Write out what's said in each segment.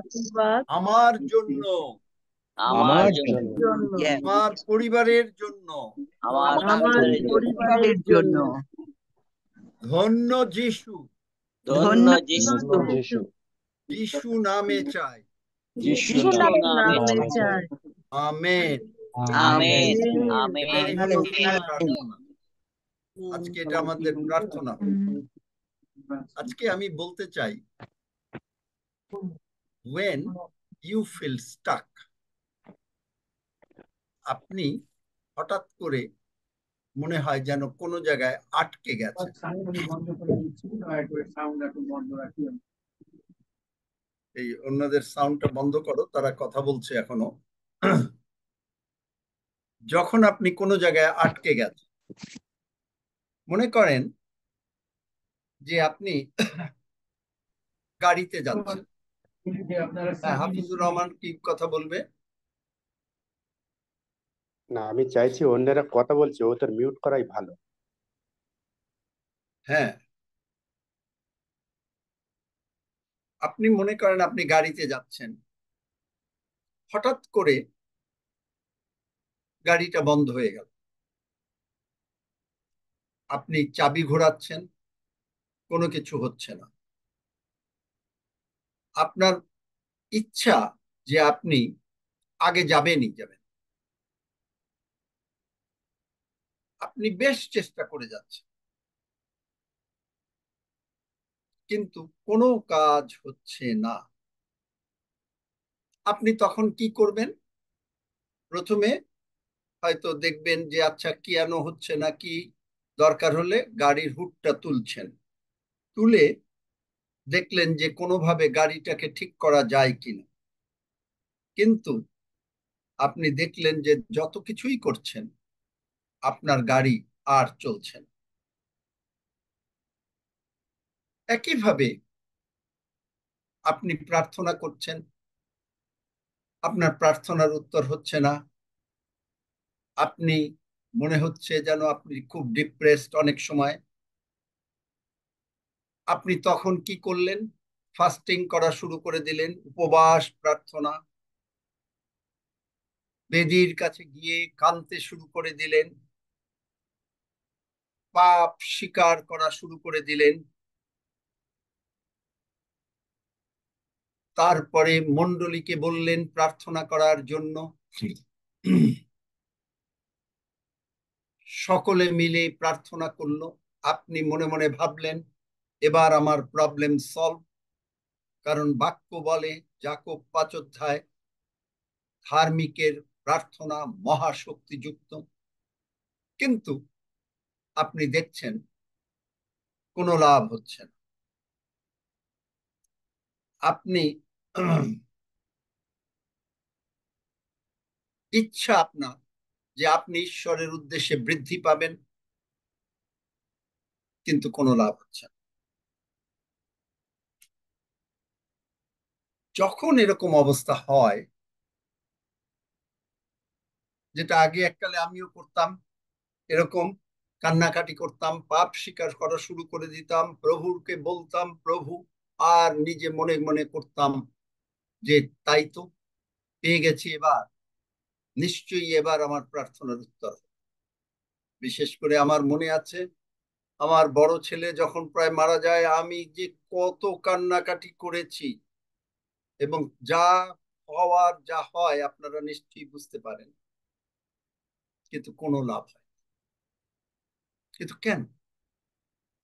আশীর্বাদ আমার জন্য, আমার আমার জন্য, জন্য, জন্য, আমার পরিবারের জন্য, আমার আমার পরিবারের জন্য, পরিবারের জন্য। ধন্য যিশু, ধন্য ধন্য যিশু, ধন্য যিশু, যিশু, যিশু নামে চাই। যিশু যিশু যিশু নামে নামে চাই। চাই। আমেন। Amen, amen. আমেন। এটাই হলো প্রার্থনা। আজকে এটা আমাদের প্রার্থনা। আজকে আমি বলতে চাই, when you feel stuck, আপনি হঠাৎ করে মনে হয় যেন কোনো জায়গায় আটকে গেছে। এই অন্যদের সাউন্ডটা বন্ধ করো, তারা কথা বলছে এখনো। যখন আপনি কোনো জায়গায় আটকে গেছেন, মনে করেন যে আপনি গাড়িতে যাচ্ছেন। হ্যাঁ, হাফিজুর রহমান কি কথা বলবে? না, আমি চাইছি অন্যরা কথা বলছে, ও তোর মিউট করাই ভালো। হ্যাঁ, আপনি মনে করেন আপনি গাড়িতে যাচ্ছেন, হঠাৎ করে গাড়িটা বন্ধ হয়ে গেল। আপনি চাবি ঘোরাচ্ছেন, কোনো কিছু হচ্ছে না। আপনার ইচ্ছা যে আপনি আগে যাবেন, আপনি বেশ চেষ্টা করে যাচ্ছেন, কিন্তু কোনো কাজ হচ্ছে না। আপনি তখন কি করবেন? প্রথমে হয়তো দেখবেন যে আচ্ছা কেন হচ্ছে না, কি দরকার হলে গাড়ির হুডটা তুলছেন, তুলে দেখলেন যে কোনোভাবে গাড়িটাকে ঠিক করা যায় কিনা। কিন্তু আপনি দেখলেন যে যত কিছুই করছেন, আপনার গাড়ি আর চলছে না। একইভাবে আপনি প্রার্থনা করছেন, আপনার প্রার্থনার উত্তর হচ্ছে না। আপনি মনে হচ্ছে যেন আপনি খুব ডিপ্রেসড অনেক সময়। আপনি তখন কি করলেন? ফাস্টিং করা শুরু করে দিলেন, উপবাস প্রার্থনা, বেদির কাছে গিয়ে কাঁদতে শুরু করে দিলেন, পাপ স্বীকার করা শুরু করে দিলেন। তারপরে মণ্ডলীকে বললেন প্রার্থনা করার জন্য। সকলে মিলে প্রার্থনা করলো। আপনি মনে মনে ভাবলেন এবার আমার প্রবলেম সলভ, কারণ বাক্য বলে যাকব ৫ অধ্যায়, ধার্মিকের প্রার্থনা মহাশক্তিযুক্ত। কিন্তু আপনি দেখছেন কোনো লাভ হচ্ছে না। আপনি ইচ্ছা আপনার যে আপনি ঈশ্বরের উদ্দেশ্যে বৃদ্ধি পাবেন, কিন্তু কোনো লাভ হচ্ছে না। যখন এরকম অবস্থা হয়, যেটা আগে এককালে আমিও করতাম, এরকম কান্নাকাটি করতাম, পাপ স্বীকার করা শুরু করে দিতাম, প্রভুকে বলতাম প্রভু, আর নিজে মনে মনে করতাম যে তাই তো পেয়ে গেছি, এবার নিশ্চয়ই এবার আমার প্রার্থনার উত্তর। বিশেষ করে আমার মনে আছে, আমার বড় ছেলে যখন প্রায় মারা যায়, আমি যে কত কান্নাকাটি করেছি, এবং যা হওয়ার যা হয় আপনারা নিশ্চয়ই বুঝতে পারেন, কিন্তু কোনো লাভ হয়। কিন্তু কেন?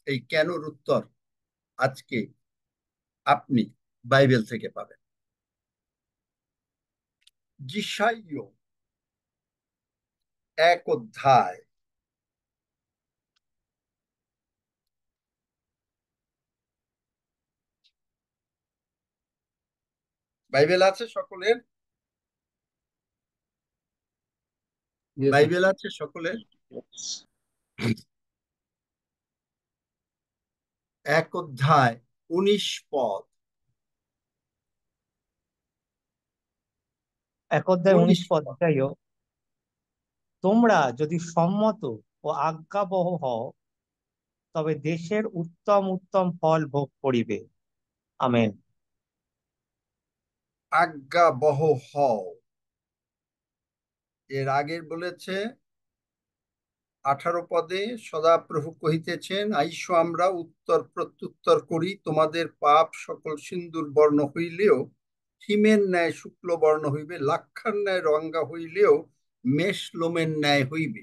এই কেনর উত্তর আজকে আপনি বাইবেল থেকে পাবেন। যিশাইয় ১ অধ্যায়, বাইবেল আছে সকলের? বাইবেল আছে সকলের? ১ অধ্যায় ১৯ পদ। ১ অধ্যায় ১৯ ১৯ পদ, পদ। যাই হোক, তোমরা যদি সম্মত ও আজ্ঞাবহ হও, তবে দেশের উত্তম উত্তম ফল ভোগ করিবে। আমেন। আজ্ঞাবহ হও। এর আগের বলেছে 18 পদে, সদাপ্রভু কহিতেছেন, আইসো আমরা উত্তর প্রত্যুত্তর করি, তোমাদের পাপ সকল সিন্দুর বর্ণ হইলেও হিমের ন্যায় শুক্ল বর্ণ হইবে, লাক্ষার ন্যায় রঙা হইলেও মেষ লোমের ন্যায় হইবে।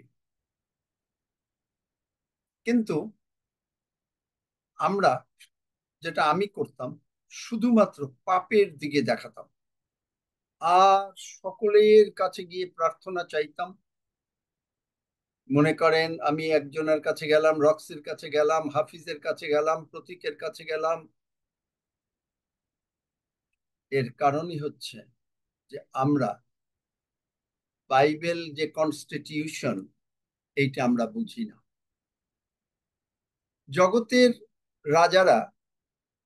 কিন্তু আমরা, যেটা আমি করতাম, শুধুমাত্র পাপের দিকে দেখাতাম আর সকলের কাছে গিয়ে প্রার্থনা চাইতাম। মনে করেন আমি একজনের কাছে গেলাম, রক্সির কাছে গেলাম, হাফিজের কাছে গেলাম, প্রতীকের কাছে গেলাম। এর কারণই হচ্ছে যে আমরা বাইবেল যে কনস্টিটিউশন, এইটা আমরা বুঝি না। জগতের রাজারা,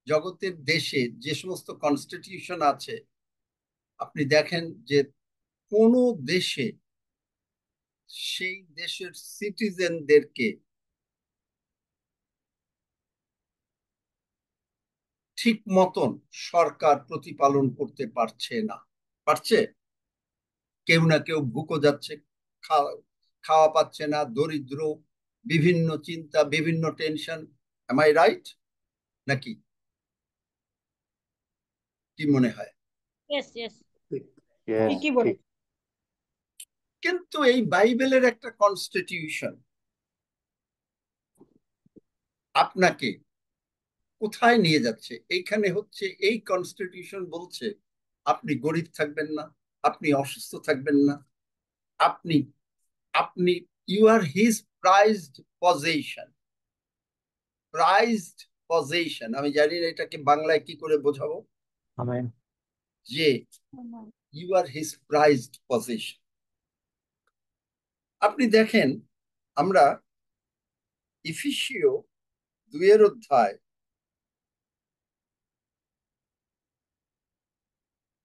জগতের দেশে যে সমস্ত কনস্টিটিউশন আছে, আপনি দেখেন যে কোন দেশে সেই দেশের সিটিজেনদেরকে ঠিক মতন সরকার প্রতিপালন করতে পারছে না। পারছে? কেউ না কেউ ভুকো যাচ্ছে, খাওয়া পাচ্ছে না, দরিদ্র, বিভিন্ন চিন্তা, বিভিন্ন টেনশন। এম আই রাইট নাকি? কি মনে হয়? ইয়েস ইয়েস, Yes, ঠিকই বলে। ঠিক। কিন্তু এই বাইবেলের একটা কনস্টিটিউশন আপনাকে কোথায় নিয়ে যাচ্ছে? এইখানে হচ্ছে এই কনস্টিটিউশন বলছে আপনি গরিব থাকবেন না, আপনি অসুস্থ থাকবেন না, আপনি আপনি you are his prized possession. Prized possession, আমি জানি না এটাকে বাংলায় কি করে বোঝাবো, আমেন। যে you are his prized possession. আপনি দেখেন, আমরা ইফিসীয় 2 অধ্যায়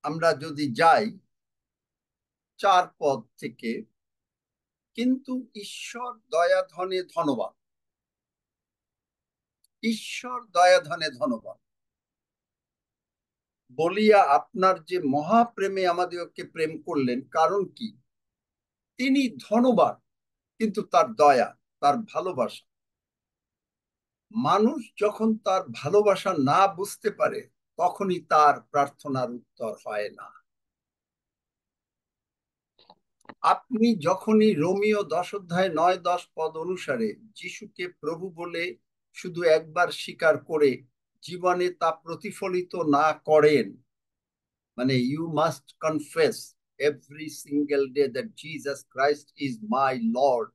আমরা যদি যাই 4 পদ থেকে, কিন্তু ঈশ্বর দয়াধনে ধনবান, ঈশ্বর দয়াধনে ধনবান বলিয়া আপনার যে মহাপ্রেমে আমাদেরকে প্রেম করলেন। কারণ কি? তিনি ধনবান, কিন্তু তার দয়া, তার ভালোবাসা, মানুষ যখন তার ভালোবাসা না বুঝতে পারে তখনই তার প্রার্থনার উত্তর হয় না। আপনি যখনই রোমিও 10 অধ্যায় 9-10 পদ অনুসারে যিশুকে প্রভু বলে শুধু একবার স্বীকার করে জীবনে তা প্রতিফলিত না করেন, মানে you must confess every single day that Jesus Christ is my Lord,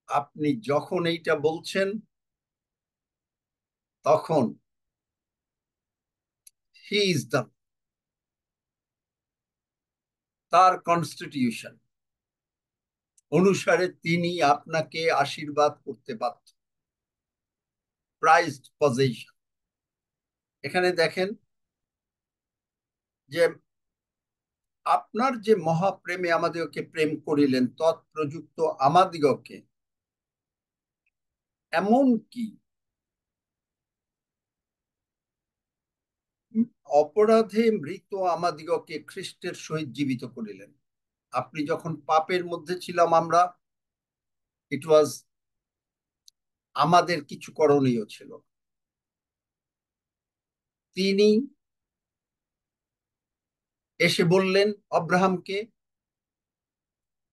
আপনি যখন এইটা বলছেন তখন হি ইজ দ্য, তার কনস্টিটিউশন অনুসারে তিনি আপনাকে আশীর্বাদ করতে বাধ্য। Prized possession. এখানে দেখেন যে আপনার যে মহাপ্রেমে আমাদিগকে প্রেম করিলেন, তৎপ্রযুক্ত আমাদিগকে এমন কি অপরাধে মৃত আমাদিগকে খ্রিস্টের সহিত জীবিত করিলেন। আপনি যখন পাপের মধ্যে ছিলাম আমরা, ইট ওয়াজ, আমাদের কিছু করণীয় ছিল, তিনি এসে বললেন আব্রাহামকে,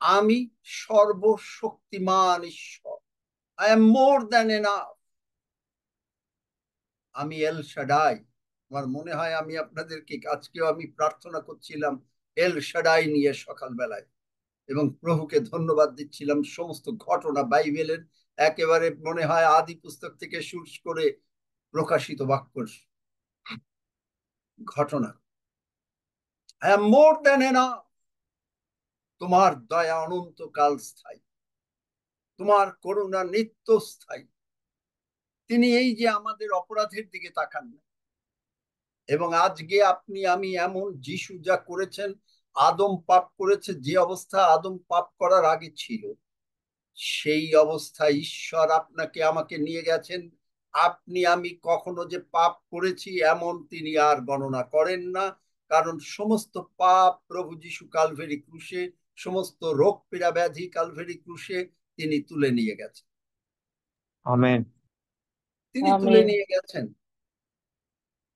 আমি সর্বশক্তিমান ঈশ্বর, I am more than enough, আমি এল শাডাই। আমার মনে হয় আমি আপনাদেরকে আজকেও আমি প্রার্থনা করছিলাম এল শাডাই নিয়ে সকালবেলায়, এবং প্রভুকে ধন্যবাদ দিচ্ছিলাম। সমস্ত ঘটনা বাইবেলের একেবারে মনে হয় আদি পুস্তক থেকে শুরু করে প্রকাশিত বাক্যর ঘটনা। I am more than enough, তোমার দয়া অনন্তকাল স্থায়ী, তোমার করুণা নিত্য স্থায়ী। তিনি এই যে আমাদের অপরাধের দিকে তাকান না, এবং আজকে আপনি আমি এমন, যিশু যা করেছেন, আদম পাপ করেছে যে অবস্থা আদম পাপ করার আগে ছিল, সেই অবস্থায় ঈশ্বর আপনাকে আমাকে নিয়ে গেছেন আপনি আমি কখনো যে পাপ করেছি এমন তিনি আর গণনা করেন না, কারণ সমস্ত পাপ প্রভু যীশু কালভেরি ক্রুশে, সমস্ত রোগ পীড়া ব্যাধি কালভেরি ক্রুশে তিনি তুলে নিয়ে গেছেন। আমেন। তিনি তুলে নিয়ে গেছেন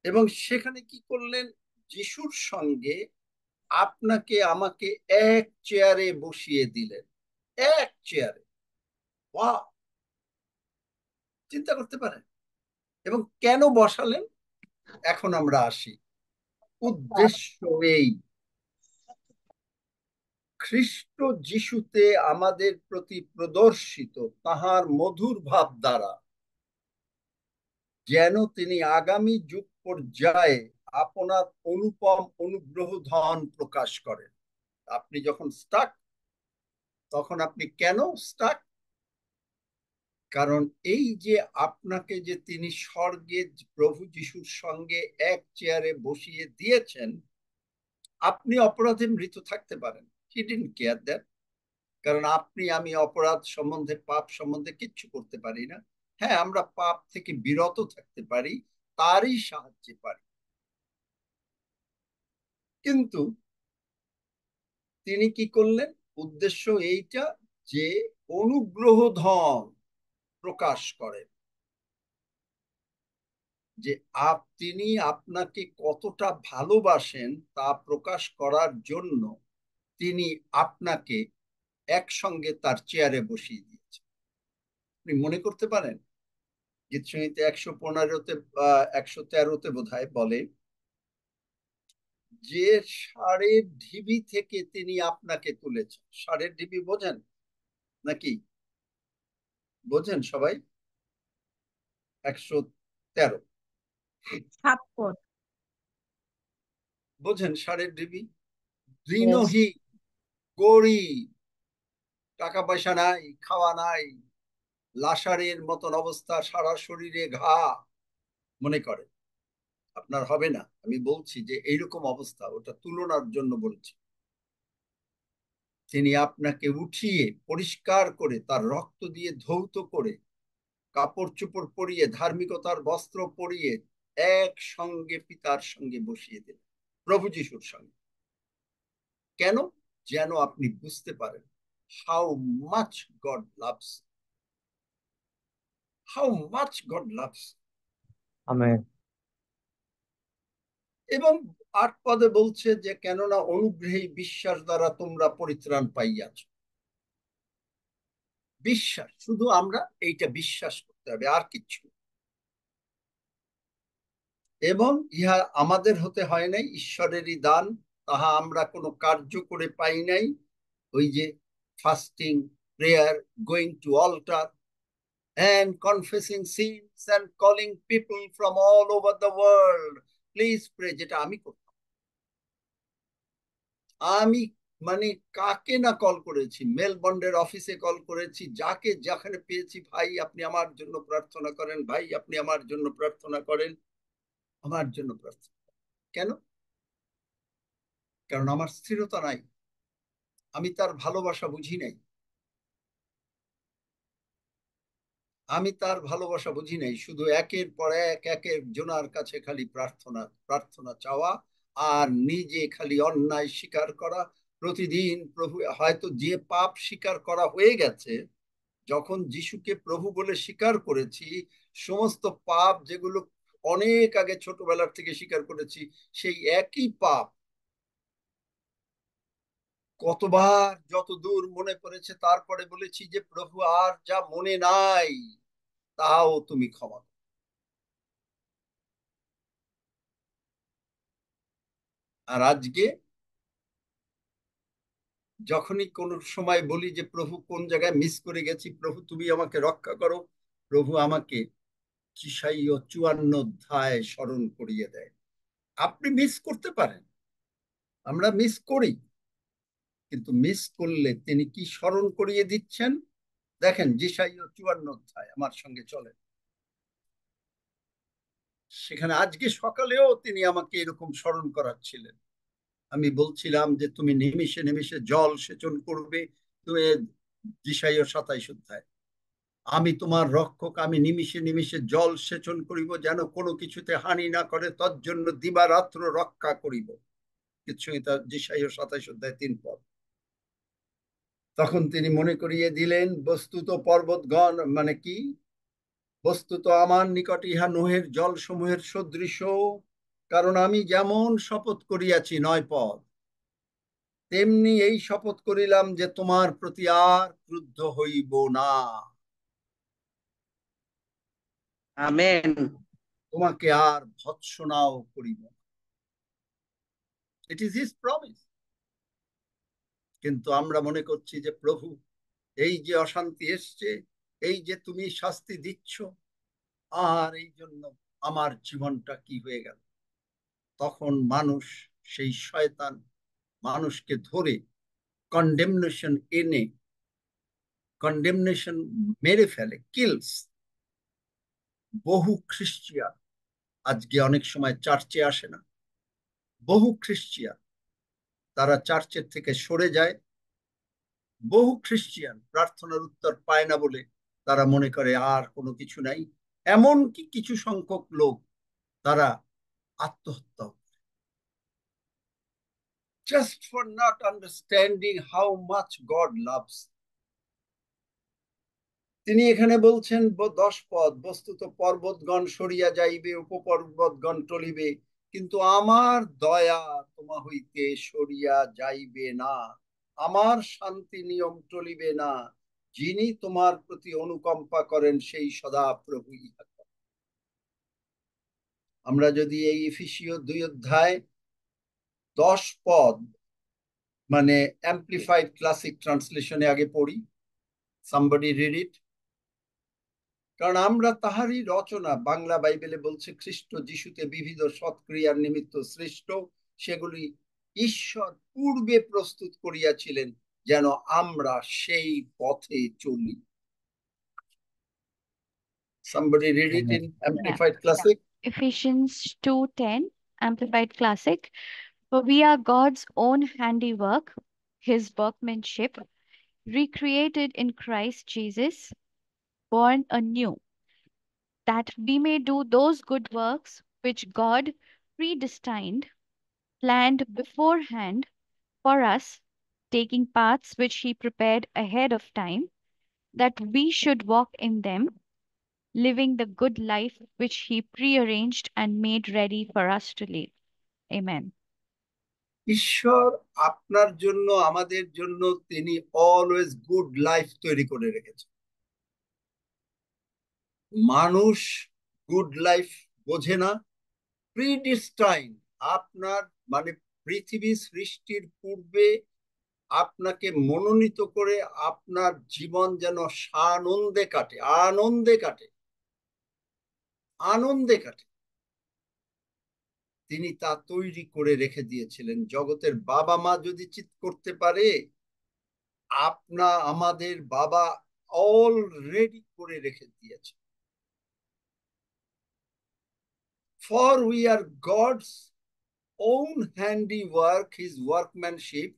এবং সেখানে কি করলেন? যিশুর সঙ্গে আপনাকে আমাকে এক চেয়ারে বসিয়ে দিলেন, এক চেয়ারে। ওয়াও! চিন্তা করতে পারেন। এবং কেন বসালেন? এখন আমরা আসি। উদ্দেশ্য এই, খ্রিস্ট যিশুতে আমাদের প্রতি প্রদর্শিত তাহার মধুর ভাব দ্বারা যেন তিনি আগামী যুগ পর্যায়ে আপনার অনুপম অনুগ্রহ ধন প্রকাশ করেন। আপনি যখন স্টাক, তখন আপনি কেন স্টাক? কারণ এই যে আপনাকে যে তিনি স্বর্গে প্রভু যিশুর সঙ্গে এক চেয়ারে বসিয়ে দিয়েছেন, আপনি অপরাধে মৃত থাকতে পারেন, হি ডিডন্ট কেয়ার দ্যাট। কারণ আপনি আমি অপরাধ সম্বন্ধে, পাপ সম্বন্ধে কিচ্ছু করতে পারি না। হ্যাঁ, আমরা পাপ থেকে বিরত থাকতে পারি, তারই সাহায্যে পারি। কিন্তু তিনি কি করলেন? উদ্দেশ্য এইটা যে অনুগ্রহ ধন প্রকাশ করেন, যে তিনি আপনাকে কতটা ভালোবাসেন তা প্রকাশ করার জন্য তিনি আপনাকে একসঙ্গে তার চেয়ারে বসিয়ে দিয়েছেন। আপনি মনে করতে পারেন, গীতসংহিতা 115-তে 113-তে বোধহয় বলে যে ষাঁড়ের ঢিবি থেকে তিনি আপনাকে তুলেছেন। ষাঁড়ের ঢিবি বোঝেন নাকি? বোঝেন সবাই? 113 বোঝেন ষাঁড়ের ঢিবি? দীনহীন, গরিব, টাকা পয়সা নাই, খাওয়া নাই, লাশারের মতন অবস্থা, সারা শরীরে ঘা। মনে করে আপনার হবে না, আমি বলছি যে এইরকম অবস্থা, ওটা তুলনার জন্য বলছি। তিনি আপনাকে উঠিয়ে পরিষ্কার করে তার রক্ত দিয়ে ধৌত করে কাপড় চোপড় পরিয়ে ধার্মিকতার বস্ত্র পরিয়ে একসঙ্গে পিতার সঙ্গে বসিয়ে দিলেন, প্রভু যিশুর সঙ্গে। কেন? যেন আপনি বুঝতে পারেন how much God loves, how much God loves. Amen. এবং 8 পদে বলছে যে কেননা অনুগ্রহী বিশ্বাস দ্বারা তোমরা পরিত্রাণ পাইয়াছ। বিশ্বাস, শুধু আমরা এইটা বিশ্বাস করতে হবে, আর কিচ্ছু। এবং ইহা আমাদের হতে হয় নাই, ঈশ্বরেরই দান, তাহা আমরা কোনো কার্য করে পাই নাই। ওই যে fasting, prayer, going to altar and confessing sins and calling people from all over the world, please pray, যেটা আমি করতাম। আমি মানে কাকে না কল করেছি, মেলবন্ডের অফিসে কল করেছি, যাকে যেখানে পেয়েছি, ভাই আপনি আমার জন্য প্রার্থনা করেন, ভাই আপনি আমার জন্য প্রার্থনা করেন, আমার জন্য প্রার্থনা। কেন? কারণ আমার স্থিরতা নাই, আমি তার ভালোবাসা বুঝি নাই, আমি তার ভালোবাসা বুঝি নাই। শুধু একের পর এক একের জনার কাছে খালি প্রার্থনা, প্রার্থনা চাওয়া, আর নিজে খালি অন্যায় স্বীকার করা প্রতিদিন। প্রভু, হয়তো যে পাপ স্বীকার করা হয়ে গেছে, যখন যিশুকে প্রভু বলে স্বীকার করেছি, সমস্ত পাপ যেগুলো অনেক আগে ছোটবেলার থেকে স্বীকার করেছি, সেই একই পাপ কতবার যত দূর মনে পড়েছে, তারপরে বলেছি যে প্রভু আর যা মনে নাই তাও তুমি ক্ষমা। আর আজকে যখনই কোন সময় বলি যে প্রভু কোন জায়গায় মিস করে গেছি, প্রভু তুমি আমাকে রক্ষা করো, প্রভু আমাকে ঈশাইয় 54 অধ্যায় স্মরণ করিয়ে দেয়। আপনি মিস করতে পারেন, আমরা মিস করি, কিন্তু মিস করলে তিনি কি স্মরণ করিয়ে দিচ্ছেন? দেখেন ঈশাইয় 54 অধ্যায়, আমার সঙ্গে চলেন। সেখানে আজকে সকালেও তিনি আমাকে এরকম স্মরণ করাচ্ছিলেন। আমি বলছিলাম যে তুমি নিমিষে নিমিষে জল সেচন করবে, তুমি ঈশাইয় 27 অধ্যায়। আমি তোমার রক্ষক, আমি নিমিষে নিমিষে জল সেচন করিব, যেন কোনো কিছুতে হানি না করে, তজ্জন্য দিবারাত্র রক্ষা করিব। কিচ্ছুইতা যিশাইয়া 27 অধ্যায় 3 পদ। তখন তিনি মনে করিয়ে দিলেন, বস্তুত পর্বতগণ মানে কি, বস্তুত আমার নিকট ইহা নোহের জল সমূহের সদৃশ, কারণ আমি যেমন শপথ করিয়াছি 9 পদ, তেমনি এই শপথ করিলাম যে তোমার প্রতি আর ক্রুদ্ধ হইব না, আমেন। তোমাকে আর ভৎসনাও করিব না। It is his promise. কিন্তু আমরা মনে করছি যে প্রভু, এই যে অশান্তি এসছে, এই যে তুমি শাস্তি দিচ্ছ, আর এই জন্য আমার জীবনটা কি হয়ে গেল। তখন মানুষ, সেই শয়তান মানুষকে ধরে কন্ডেমনেশন এনে, কন্ডেমনেশন মেরে ফেলে, কিলস। বহু খ্রিস্টিয়ান আজকে অনেক সময় চার্চে আসে না, বহু খ্রিস্টিয়ান তারা চার্চের থেকে সরে যায়, বহু খ্রিস্টিয়ান প্রার্থনার উত্তর পায় না বলে তারা মনে করে আর কোনো কিছু নাই। এমনকি কিছু সংখ্যক লোক তারা আত্মহত্যা, just for not understanding how much God loves. তিনি এখানে বলছেন 10 পদ, বস্তুত পর্বতগণ সরিয়া যাইবে, উপপর্বতগণ টলিবে, কিন্তু আমার দয়া তোমা হইতে সরিয়া যাইবে না, আমার শান্তি নিয়ম টলিবে না, যিনি তোমার প্রতি অনুকম্পা করেন সেই সদা প্রভু ইহা করেন। আমরা যদি এই এফেসীয় 2 অধ্যায় 10 পদ মানে অ্যাম্প্লিফাইড ক্লাসিক ট্রান্সলেশনে আগে পড়ি, somebody read it, কারণ আমরা তাহারই রচনা। বাংলা বাইবেলে বলছে খ্রিস্ট যিশুতে বিবিধ সৎক্রিয়ার নিমিত্ত সৃষ্ট, সেগুলি ঈশ্বর পূর্বে প্রস্তুত করিয়াছিলেন যেন আমরা সেই পথে চলি। Somebody read it in Yeah. Amplified Classic. Ephesians 2:10, Amplified Classic. For we are God's own handiwork, his workmanship, recreated in Christ Jesus, born anew, that we may do those good works which God predestined, planned beforehand for us, taking paths which he prepared ahead of time, that we should walk in them, living the good life which he prearranged and made ready for us to live. Amen. ঈশ্বর আপনার জন্য, আমাদের জন্য তিনি always good life তৈরি করে রেখেছেন। মানুষ গুড লাইফ বোঝে না। প্রিডিস্টাইন, আপনার মানে পৃথিবী সৃষ্টির পূর্বে আপনাকে মনোনীত করে আপনার জীবন যেন সানন্দে কাটে, আনন্দে কাটে, আনন্দে কাটে, তিনি তা তৈরি করে রেখে দিয়েছিলেন। জগতের বাবা মা যদি চিৎ করতে পারে, আমাদের বাবা অলরেডি করে রেখে দিয়েছে। For we are God's own handiwork, his workmanship.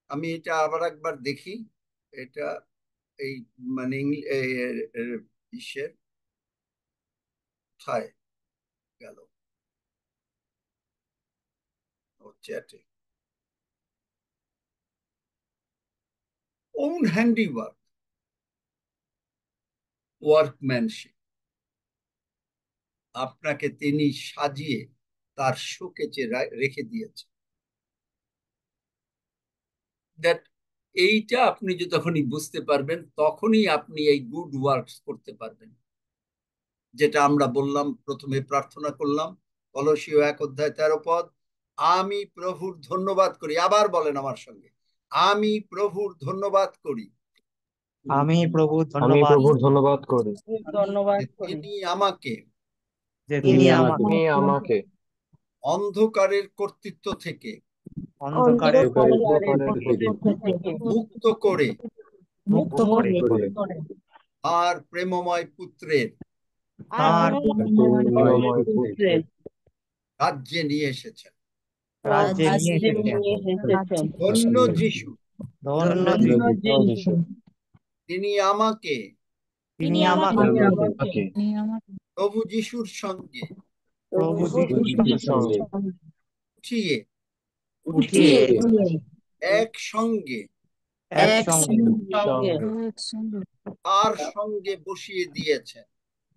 আমি এটা আবার একবার দেখি, এটা এই মানে ইসের কোথায় গেল, চ্যাটে, own handiwork, workmanship, আপনাকে তিনি সাজিয়ে তার শোকেজে রেখে দিয়েছে। দ্যাট এইটা আপনি যখনই বুঝতে পারবেন, তখনই আপনি এই গুড ওয়ার্কস করতে পারবেন, যেটা আমরা বললাম, প্রথমে প্রার্থনা করলাম, কলসীয় 1 অধ্যায় 13 পদ, আমি প্রভুর ধন্যবাদ করি। আবার বলেন আমার সঙ্গে, আমি প্রভুর ধন্যবাদ করি, আমি প্রভুর আমি ধন্যবাদ প্রভুর করি ধন্যবাদ করি যে তিনি আমাকে যে তিনি তিনি আমাকে অন্ধকারের কর্তৃত্ব থেকে অন্ধকারের অন্ধকারের থেকে মুক্ত করে মুক্ত করে আর প্রেমময় পুত্রের তার প্রেমময় পুত্রের রাজ্যে নিয়ে এসেছেন। রাজ্যে নিয়ে এসেছেন। ধন্য যিশু, ধন্য ধন্য যিশু, যিশু, তিনি আমাকে তিনি আমাকে আমাকে প্রভু যিশুর সঙ্গে প্রভু প্রভু যিশুর যিশুর সঙ্গে সঙ্গে উঠিয়ে উঠিয়ে একসঙ্গে একসঙ্গে তার সঙ্গে বসিয়ে দিয়েছেন।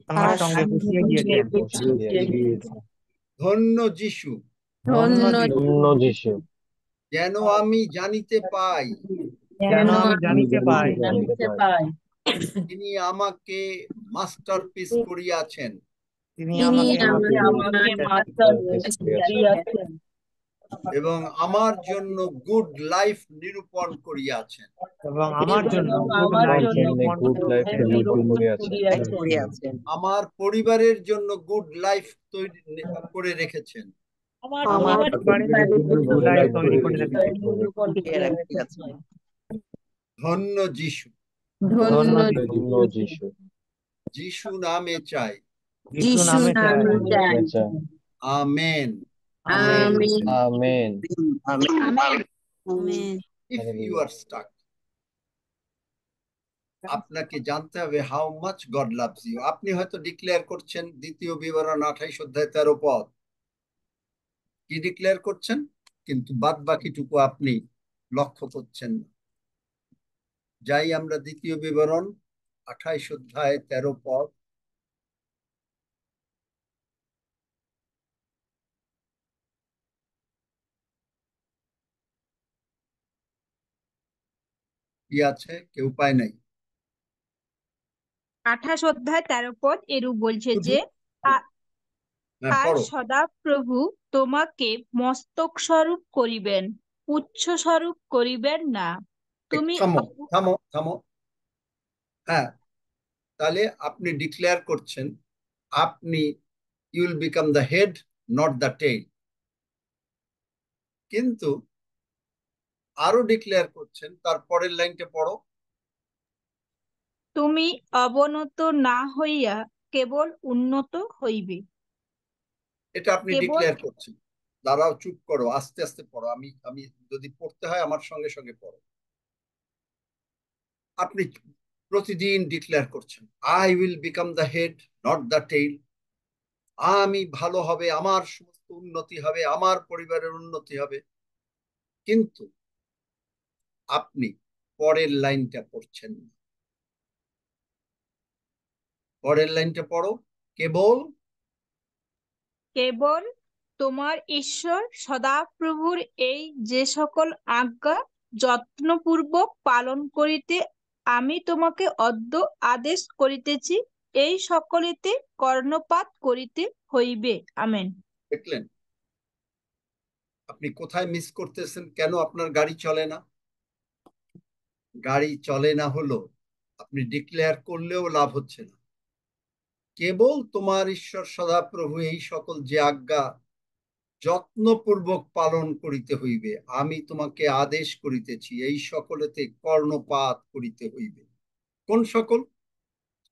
তার সঙ্গে বসিয়ে দিয়েছেন। বসিয়ে দিয়েছে। ধন্য যিশু, ধন্য যিশু, ধন্য যিশু, যেন আমি জানিতে পাই যেন আমি জানিতে পাই জানিতে পাই তিনি আমাকে মাস্টারপিস করিয়াছেন তিনি আমাকে মাস্টারপিস করিয়াছেন এবং আমার জন্য গুড লাইফ নিরূপণ করিয়াছেন। এবং আমার জন্য গুড আমার লাইফ জন্য গুড লাইফ নিরূপণ করিয়াছেন। আমার পরিবারের জন্য গুড লাইফ তৈরি করে রেখেছেন। আমার পরিবারের জন্য গুড লাইফ তৈরি করে রেখেছেন। ধন্য যিশু, ধন্য ধন্য যিশু, যিশু নামে চাই। যিশু নামে চাই। Amen. Amen. If you are stuck, আপনাকে জানতে হবে how much God loves you. আপনি হয়তো ডিক্লেয়ার করছেন দ্বিতীয় বিবরণ 28 অধ্যায় 13 পদ, কি ডিক্লেয়ার করছেন, কিন্তু বাদ বাকিটুকু আপনি লক্ষ্য করছেন না। যাই আমরা দ্বিতীয় বিবরণ 28 অধ্যায় 13 পদ, কি আছে কেউ পায় নাই? 28 অধ্যায় 13 পদ এরূপ বলছে যে হ্যাঁ, আর পড়ো। সদাপ্রভু তোমাকে মস্তক স্বরূপ করিবেন, উচ্চ স্বরূপ করিবেন না। তুমি থামো থামো থামো। হ্যাঁ, তাহলে আপনি ডিক্লেয়ার করছেন আপনি you will become the head not the tail, কিন্তু আরো ডিক্লেয়ার করছেন তার পরের লাইনটা পড়ো। তুমি অবনত না হইয়া কেবল উন্নত হইবে। এটা আপনি কেবল ডিক্লেয়ার করছেন। দাঁড়াও, চুপ করো, আস্তে আস্তে পড়ো। আমি আমি যদি পড়তে হয় আমার সঙ্গে সঙ্গে পড়ো। আপনি প্রতিদিন ডিক্লেয়ার করছেন I will become the head not the tail. আমি ভালো হবে, আমার সমস্ত উন্নতি হবে, আমার পরিবারের উন্নতি হবে, কিন্তু আপনি পরের লাইনটা পড়ছেন না। পরের লাইনটা পড়ো। কেবল কেবল তোমার ঈশ্বর সদাপ্রভুর এই যে সকল আজ্ঞা যত্নপূর্বক পালন করিতে আমি তোমাকে অদ্য আদেশ করিতেছি, এই সকলেতে কর্ণপাত করিতে হইবে। আমেন। দেখলেন আপনি কোথায় মিস করতেছেন? কেন আপনার গাড়ি চলে না? গাড়ি চলে না হলো আপনি ডিক্লেয়ার করলেও লাভ হচ্ছে না। কেবল তোমার ঈশ্বর সদাপ্রভু এই সকল যে আজ্ঞা যত্নপূর্বক পালন করিতে হইবে, আমি তোমাকে আদেশ করিতেছি, এই সকলেতে কর্ণপাত করিতে হইবে। কোন সকল?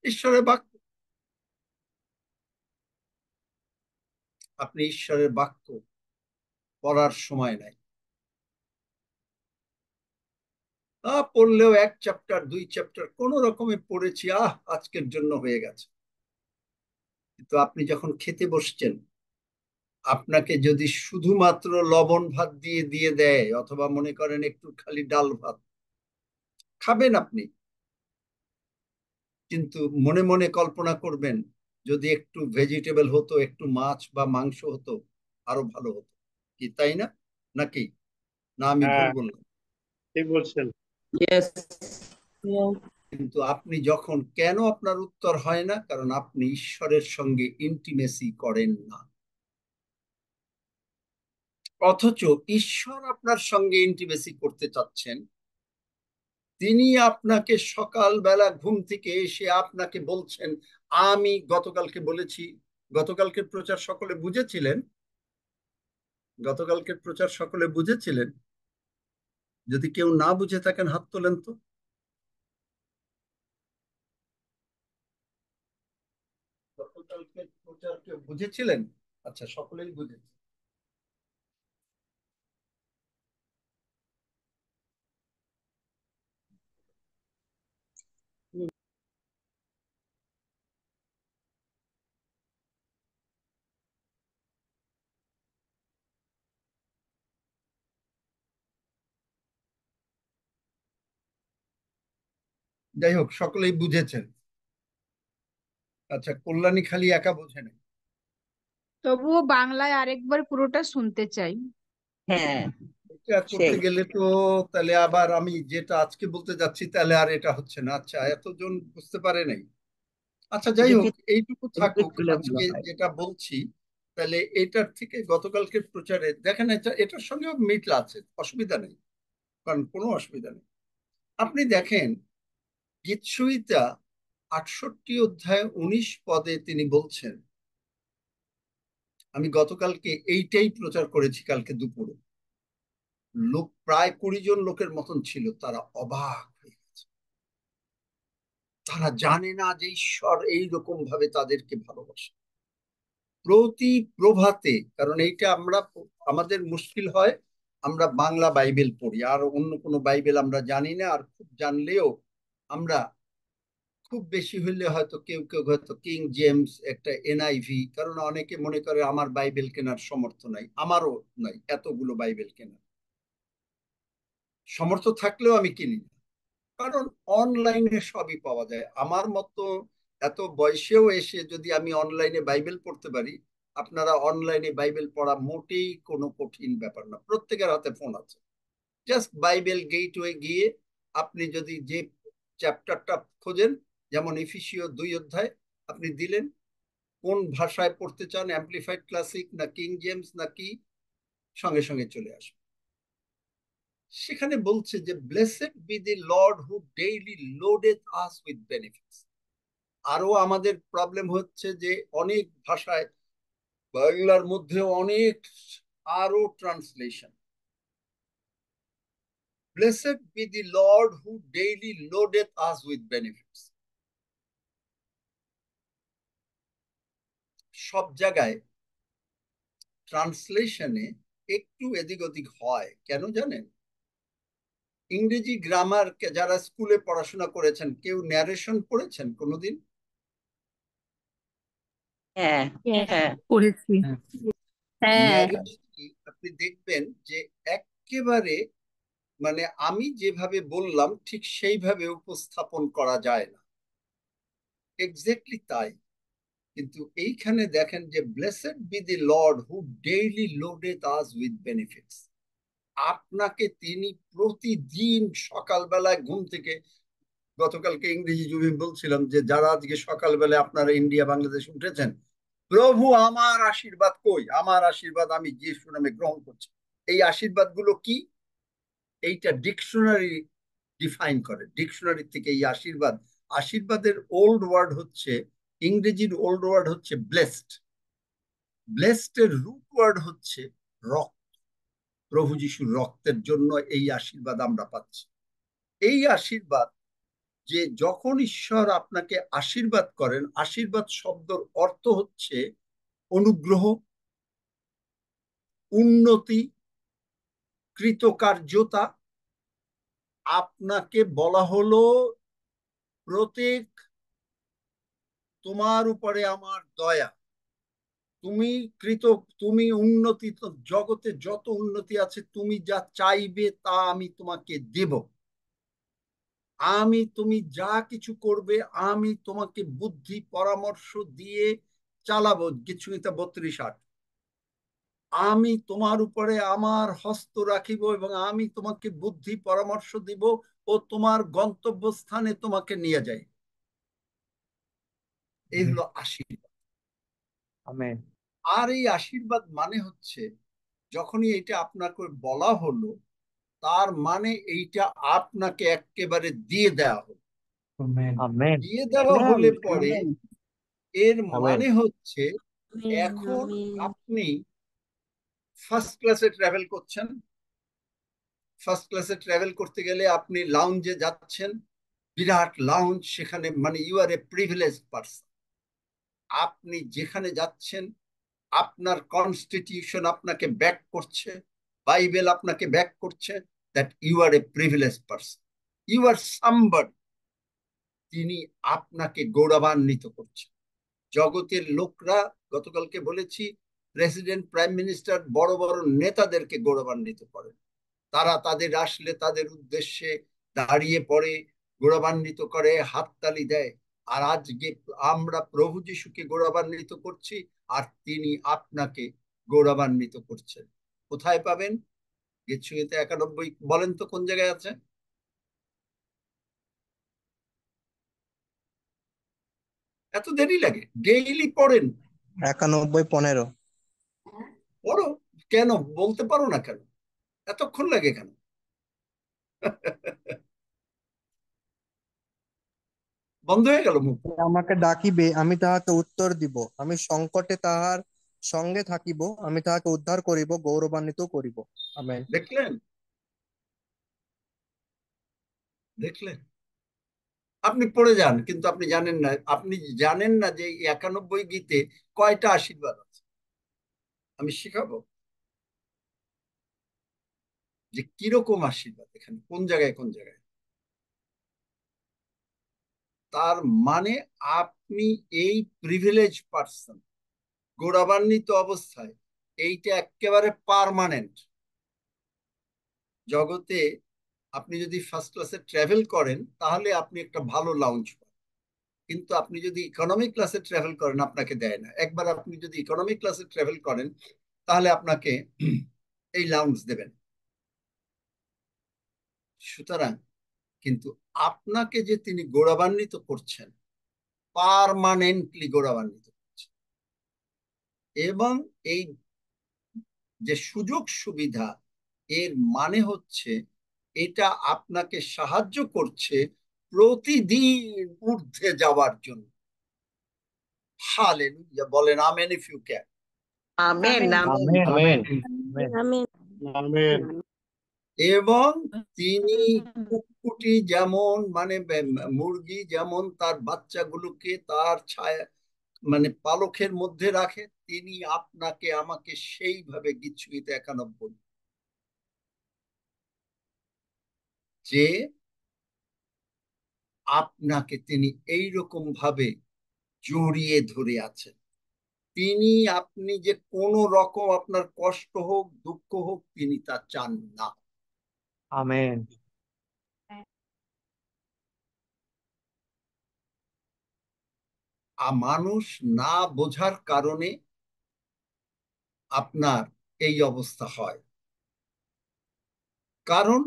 ঈশ্বরের বাক্য। আপনি ঈশ্বরের বাক্য পড়ার সময় নাই। পড়লেও এক চ্যাপ্টার 2 চ্যাপ্টার কোন রকমে পড়েছি, আজকের জন্য হয়ে গেছে। কিন্তু আপনি যখন খেতে বসছেন, আপনাকে যদি শুধুমাত্র লবণ ভাত দিয়ে দিয়ে দেয়, অথবা মনে করেন একটু খালি ডাল ভাত খাবেন আপনি, কিন্তু মনে মনে কল্পনা করবেন যদি একটু ভেজিটেবল হতো, একটু মাছ বা মাংস হতো, আরো ভালো হতো। কি তাই না? নাকি না আমি ভুল বললাম? ঠিক বলছেন। কিন্তু আপনি যখন, কেন আপনার উত্তর হয় না? কারণ আপনি ঈশ্বরের সঙ্গে ইন্টিমেসি করেন না। অথচ ঈশ্বর আপনার সঙ্গে ইন্টিমেসি করতে চাচ্ছেন। তিনি আপনাকে সকালবেলা ঘুম থেকে এসে আপনাকে বলছেন, আমি গতকালকে বলেছি, গতকালকের প্রচার সকলে বুঝেছিলেন? গতকালকের প্রচার সকলে বুঝেছিলেন? যদি কেউ না বুঝে থাকেন হাত তোলেন তো। গতকালকের প্রচার কেউ বুঝেছিলেন? আচ্ছা, সকলেই বুঝেছে। যাই হোক, সকলেই বুঝেছেন। আচ্ছা, কল্যাণী খালি একা বোঝে না। তবুও বাংলায় আরেকবার পুরোটা শুনতে চাই। হ্যাঁ, এটা করতে সেই গেলে তো তাহলে আবার আমি যেটা আজকে বলতে যাচ্ছি তাহলে আর এটা হচ্ছে না। আচ্ছা, এতজন বুঝতে পারে নাই। আচ্ছা, যাই হোক, রিপিট এইটুকু থাকুক। করলে ভালো আজকে হয়। যেটা বলছি, তাহলে এটার থেকে গতকালকের প্রচারে দেখেন, এটার সঙ্গেও মিল আছে, অসুবিধা নেই, কারণ কোনো অসুবিধা নেই। আপনি দেখেন, গীতসংহিতা 68 অধ্যায় 19 পদে তিনি বলছেন, আমি গতকালকে এইটাই প্রচার করেছি কালকে দুপুরে, লোক প্রায় 20 জন লোকের মতন ছিল, তারা অবাক হয়ে গেছে। তারা জানে না যে ঈশ্বর এইরকম ভাবে তাদেরকে ভালোবাসে। প্রতি প্রভাতে, কারণ এইটা আমাদের মুশকিল হয়, আমরা বাংলা বাইবেল পড়ি, আর অন্য কোনো বাইবেল আমরা জানি না, আর খুব জানলেও আমরা খুব বেশি হইলে হয়তো কেউ কেউ হয়তো কিং জেমস, একটা এনআইভি, কারণ অনেকে মনে করে আমার বাইবেল কেনার সামর্থ্য নাই, আমারও নাই এতগুলো বাইবেল কেনার সামর্থ্য, থাকলেও আমি কিনি না, কারণ অনলাইনে সবই পাওয়া যায়। আমার মতো এত বয়সেও এসে যদি আমি অনলাইনে বাইবেল পড়তে পারি, আপনারা অনলাইনে বাইবেল পড়া মোটেই কোনো কঠিন ব্যাপার না, প্রত্যেকের হাতে ফোন আছে। জাস্ট বাইবেল গেটওয়ে গিয়ে আপনি যদি যে চ্যাপ্টারটা খোঁজেন, যেমন এফিসীয় 2 অধ্যায় আপনি দিলেন, কোন ভাষায় পড়তে চান, অ্যাম্পলিফাইড ক্লাসিক না কিং জেমস না কি, সঙ্গে সঙ্গে চলে আসবে। সেখানে বলছে যে blessed be the Lord who daily loaded us with benefits. আরো আমাদের প্রবলেম হচ্ছে যে অনেক ভাষায়, বাংলার মধ্যে অনেক আরো translation, blessed be the Lord who daily loaded us with benefits. সব জায়গায় ট্রান্সলেশনে একটু এদিক ওদিক হয়, কেন জানেন? ইংরেজি গ্রামার যারা স্কুলে পড়াশোনা করেছেন, কেউ ন্যারেশন পড়েছেন কোনোদিন? হ্যাঁ, হ্যাঁ, পড়েছি। হ্যাঁ, আপনি দেখবেন যে একেবারে মানে আমি যেভাবে বললাম ঠিক সেইভাবে উপস্থাপন করা যায় না, এক্স্যাক্টলি তাই। কিন্তু এইখানে দেখেন যে blessed be the Lord who daily loaded us with benefits. আপনাকে তিনি প্রতিদিন সকালবেলায় ঘুম থেকে, গতকালকে ইংরেজি জুড়ে বলছিলাম যে যারা আজকে সকালবেলায় আপনারা ইন্ডিয়া বাংলাদেশ উঠেছেন, প্রভু আমার আশীর্বাদ কই, আমার আশীর্বাদ আমি যিশু নামে গ্রহণ করছি। এই আশীর্বাদ গুলো কি? এইটা ডিকশনারি ডিফাইন করে, ডিকশনারি থেকে এই আশীর্বাদ, আশীর্বাদের ওল্ড ওয়ার্ড হচ্ছে, ইংরেজির ওল্ড ওয়ার্ড হচ্ছে ব্লেসড, ব্লেসড এর রুট ওয়ার্ড হচ্ছে রক্ত, প্রভু যিশুর রক্তের জন্য এই আশীর্বাদ আমরা পাচ্ছি। এই আশীর্বাদ, যে যখন ঈশ্বর আপনাকে আশীর্বাদ করেন, আশীর্বাদ শব্দের অর্থ হচ্ছে অনুগ্রহ, উন্নতি, কৃতকার্যতা। আপনাকে বলা হলো প্রত্যেক তোমার উপরে আমার দয়া, তুমি তুমি উন্নতি, জগতে যত উন্নতি আছে তুমি যা চাইবে তা আমি তোমাকে দেব, তুমি যা কিছু করবে আমি তোমাকে বুদ্ধি পরামর্শ দিয়ে চালাবো। গীতসংহিতা 32:8। আমি তোমার উপরে আমার হস্ত রাখিব এবং আমি তোমাকে বুদ্ধি পরামর্শ দিব ও তোমার গন্তব্যস্থানে তোমাকে নিয়ে যাই। এই হলো আশীর্বাদ। আমেন। আর এই আশীর্বাদ মানে হচ্ছে, যখনই এটা আপনাকে বলা হলো, তার মানে এইটা আপনাকে একেবারে দিয়ে দেওয়া হলো। আমেন। দিয়ে দেওয়া হলে পরে আমেন, এর আমেন। মানে হচ্ছে, এখন আপনি ফার্স্ট ক্লাসে ট্রাভেল করছেন। ফার্স্ট ক্লাসে ট্রাভেল করতে গেলে আপনি লাউঞ্জে যাচ্ছেন, বিরাট লাউঞ্জ, সেখানে মানে you are a privilege person. আপনি যেখানে যাচ্ছেন আপনার কনস্টিটিউশন আপনাকে ব্যাক করছে, বাইবেল আপনাকে ব্যাক করছে, that you are a privilege person, you are somebody. তিনি আপনাকে গৌরবান্বিত করছেন। জগতের লোকরা, গতকালকে বলেছি, প্রেসিডেন্ট, প্রাইম মিনিস্টার, বড় বড় নেতাদেরকে গৌরবান্বিত করেন। তারা তাদের আসলে তাদের উদ্দেশ্যে দাঁড়িয়ে পড়ে, গৌরবান্বিত করে, হাততালি দেয়। আর আজকে আমরা প্রভু যিশুকে গৌরবান্বিত করছি, আর তিনি আপনাকে গৌরবান্বিত করছেন। কোথায় পাবেন? গীতসংহিতা 91, বলেন তো কোন জায়গায় আছে? এত দেরি লাগে? ডেইলি পড়েন। 91:15। পড়ো। কেন বলতে পারো না কেন? এতক্ষণ লাগে কেন? বন্ধ হয়ে গেল মুখ? আমাকে ডাকিবে, আমি তাহাকে উত্তর দিব। আমি সংকটে তাহার সঙ্গে থাকিব, আমি তাহাকে উদ্ধার করিব, গৌরবান্বিত করিব। আমেন। দেখলেন? দেখলেন? আপনি পড়ে যান, কিন্তু আপনি জানেন না, যে এই 91 গীতে কয়টা আশীর্বাদ আছে। আমি শিখাবো যে কিরকম আশীর্বাদ এখানে, কোন জায়গায় কোন জায়গায়। তার মানে আপনি এই প্রিভিলেজ পার্সন, গৌরবান্বিত অবস্থায়, এইটা একেবারে পার্মানেন্ট। জগতে আপনি যদি ফার্স্ট ক্লাসে ট্রাভেল করেন তাহলে আপনি একটা ভালো লাউঞ্জ পান, কিন্তু আপনি যদি ইকোনমি ক্লাসে ট্রাভেল করেন আপনাকে দেয় না। একবার আপনি যদি ইকোনমি ক্লাসে ট্রাভেল করেন তাহলে আপনাকে এই লাউঞ্জ দেবেন। সুতরাং কিন্তু আপনাকে যে তিনি গৌরবান্বিত করছেন, পার্মানেন্টলি গৌরবান্বিত করছেন, এবং এই যে সুযোগ সুবিধা, এর মানে হচ্ছে এটা আপনাকে সাহায্য করছে প্রতিদিন ঊর্ধ্বে যাওয়ার জন্য। হালেলুয়া, বলেন amen if you can. Amen amen amen. Amen. Amen. এবং তিনি কুকুটি যেমন, মানে মুরগি যেমন তার বাচ্চাগুলোকে তার ছায়া, মানে পালকের মধ্যে রাখে, তিনি আপনাকে আমাকে সেইভাবে গীতসংহিতা 91 যে আপনাকে তিনি এইরকম ভাবে জড়িয়ে ধরে আছেন। তিনি, আপনি যে কোন রকম আপনার কষ্ট হোক, দুঃখ হোক, তিনি তা চান না। আমেন। মানুষ না বোঝার কারণে আপনার এই অবস্থা হয়। কারণ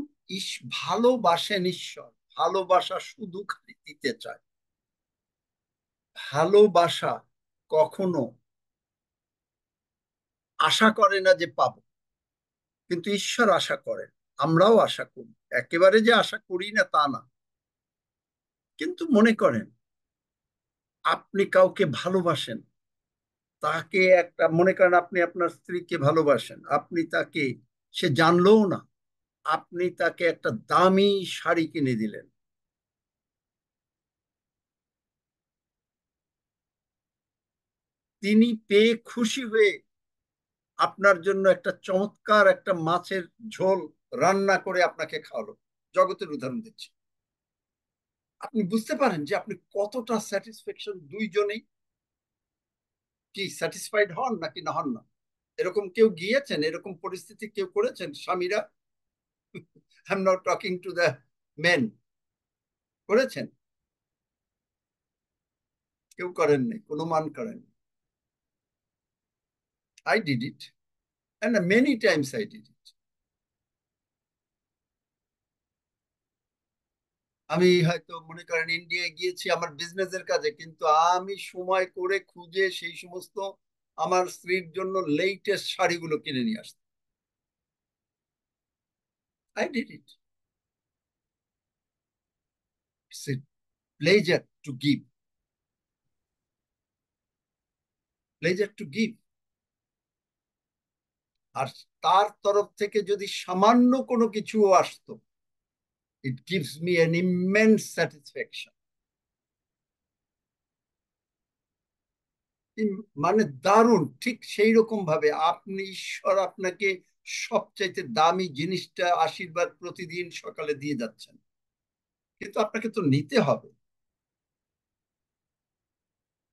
ভালোবাসেন ঈশ্বর, ভালোবাসা শুধু খালি দিতে চায়। ভালোবাসা কখনো আশা করে না যে পাবো, কিন্তু ঈশ্বর আশা করেন, আমরাও আশা করি। একেবারে যে আশা করি না তা না, কিন্তু মনে করেন আপনি কাউকে ভালোবাসেন, তাকে একটা, মনে করেন আপনি আপনার স্ত্রীকে ভালোবাসেন, আপনি তাকে, সে জানলেও না, আপনি তাকে একটা দামি শাড়ি কিনে দিলেন, তিনি পেয়ে খুশি হয়ে আপনার জন্য একটা চমৎকার একটা মাছের ঝোল রান্না করে আপনাকে খাওয়ালো। জগতের উদাহরণ দিচ্ছি। আপনি বুঝতে পারেন যে আপনি কতটা স্যাটিসফ্যাকশন, দুইজনেই কি স্যাটিসফাইড হন নাকি না হন না? এরকম কেউ গিয়েছেন, এরকম পরিস্থিতি কেউ করেছেন স্বামীরা? I am not talking to the men. করেছেন? কেউ করেননি, কোনো মান করেননি। I did it, and many times I did it. আমি হয়তো মনে করেন ইন্ডিয়ায় গিয়েছি আমার বিজনেসের কাজে, কিন্তু আমি সময় করে খুঁজে সেই সমস্ত আমার স্ত্রীর জন্য লেটেস্ট শাড়িগুলো কিনে নিয়ে আসতাম। I did it. It's a pleasure to give. Pleasure to give. আর তার তরফ থেকে যদি সামান্য কোনো কিছু আসতো, it gives me an immense satisfaction. মানে দারুণ। ঠিক সেই রকম ভাবে আপনি, ঈশ্বর আপনাকে সবচাইতে দামি জিনিসটা, আশীর্বাদ প্রতিদিন সকালে দিয়ে যাচ্ছেন, কিন্তু আপনাকে তো নিতে হবে।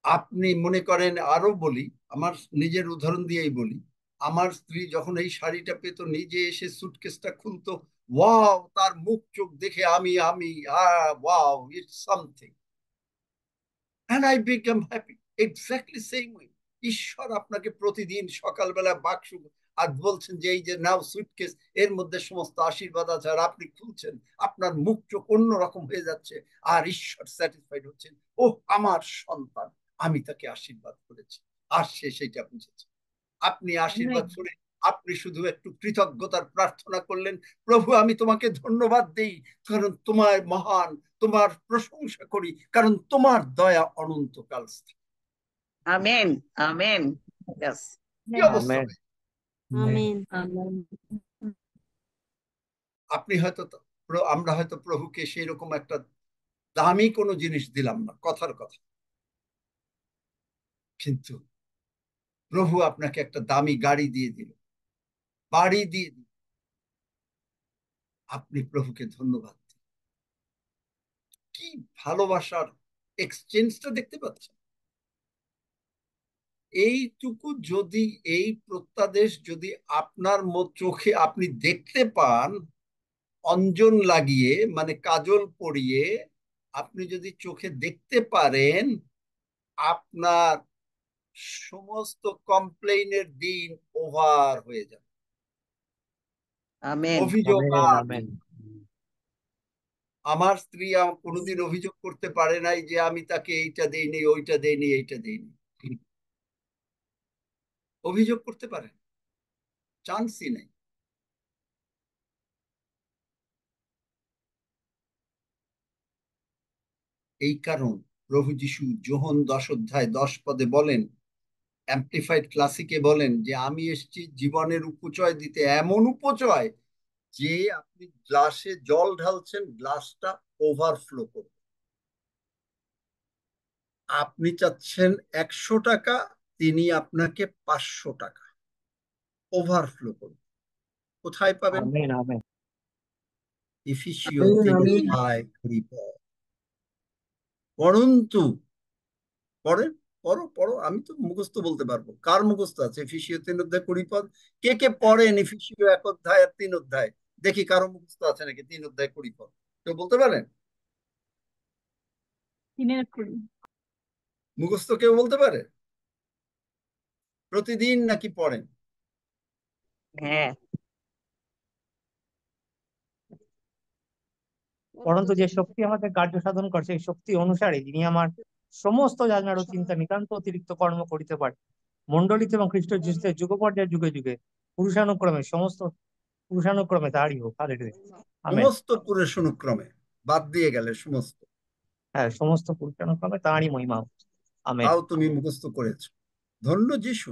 আপনি মনে করেন, আরো বলি, আমার নিজের উদাহরণ দিয়েই বলি, আমার স্ত্রী যখন এই শাড়িটা পেত, নিজে এসে সুটকেসটা খুলতো, ওয়াও, তার মুখ চোখ দেখে আমি wow, it's something, and I become happy. Exactly same way. ঈশ্বর আপনাকে প্রতিদিন সকালবেলা বাক্স আর বলছেন যে এই যে নাও সুটকেস, এর মধ্যে সমস্ত আশীর্বাদ আছে, আর আপনি খুলছেন, আপনার মুখ চোখ অন্যরকম হয়ে যাচ্ছে, আর ঈশ্বর স্যাটিসফাইড হচ্ছেন, ও আমার সন্তান, আমি তাকে আশীর্বাদ করেছি, আর সে সেটা বুঝেছে। আপনি আশীর্বাদ করে আপনি শুধু একটু কৃতজ্ঞতার প্রার্থনা করলেন, প্রভু আমি তোমাকে ধন্যবাদ দেই, কারণ তোমার মহান, তোমার প্রশংসা করি, কারণ তোমার দয়া অনন্তকাল স্থায়ী। Amen. Amen. Yes. কি অবস্থা আমেন। হবে? আমেন। আপনি হয়তো আমরা হয়তো প্রভুকে সেই রকম একটা দামি কোনো জিনিস দিলাম না, কথার কথা, কিন্তু প্রভু আপনাকে একটা দামি গাড়ি দিয়ে দিল, বাড়ি দিয়ে দিল, আপনি প্রভুকে ধন্যবাদ দিন। কি ভালোবাসার এক্সচেঞ্জটা দেখতে পাচ্ছেন? এইটুকু যদি, এই প্রত্যাদেশ যদি আপনার চোখে আপনি দেখতে পান, অঞ্জন লাগিয়ে মানে কাজল পরিয়ে আপনি যদি চোখে দেখতে পারেন, আপনার সমস্ত কমপ্লেইনের দিন ওভার হয়ে যাবে। Amen. অভিযোগ আমেন আর আমেন। আমার স্ত্রী কোনোদিন অভিযোগ করতে পারে নাই যে আমি তাকে এইটা দেইনি, ওইটা দেইনি, এইটা দেইনি। অভিযোগ করতে পারেন, চান্সই নেই। এই কারণ প্রভু যিশু যোহন 10 অধ্যায় 10 পদে বলেন, অ্যাম্পলিফাইড ক্লাসিকে বলেন যে আমি এসেছি জীবনের উপচয় দিতে, এমন উপচয় যে আপনি গ্লাসে জল ঢালছেন, গ্লাসটা ওভারফ্লো করবে। আপনি চাচ্ছেন 100 টাকা, তিনি আপনাকে 500 টাকা ওভারফ্লো করবে। কোথায় পাবেন? Amen amen. এফিসীয় 3:5 পরন্তু, পড়েন, পড়ো পড়ো, আমি তো মুখস্থ বলতে পারবো, কার মুখস্থ আছে এফিসীয় 3:20 কে কে পড়েন এফিসীয় 1 অধ্যায় আর 3 অধ্যায়? দেখি কারো মুখস্থ আছে নাকি 3:20 কেউ বলতে পারেন? মুখস্থ কেউ বলতে পারে? প্রতিদিন নাকি পড়েন? হ্যাঁ। পরন্তু যে শক্তি আমাকে কার্য সাধন করছে, এই শক্তি অনুসারে যিনি আমার সমস্ত জানার ও চিন্তা নিতান্ত অতিরিক্ত কর্ম করিতে পারে, মণ্ডলিতে এবং খ্রিস্ট যিশুতে যুগ পর্যায়ে যুগে যুগে পুরুষানুক্রমে সমস্ত পুরুষানুক্রমে তারই হোক। হালেলুয়া। আমেন। সমস্ত পুরুষানুক্রমে, বাদ দিয়ে গেলে সমস্ত। হ্যাঁ, সমস্ত পুরুষানুক্রমে তারই মহিমা হোক। আমেন। তাও তুমি মুখস্থ করেছো, ধন্য যিশু।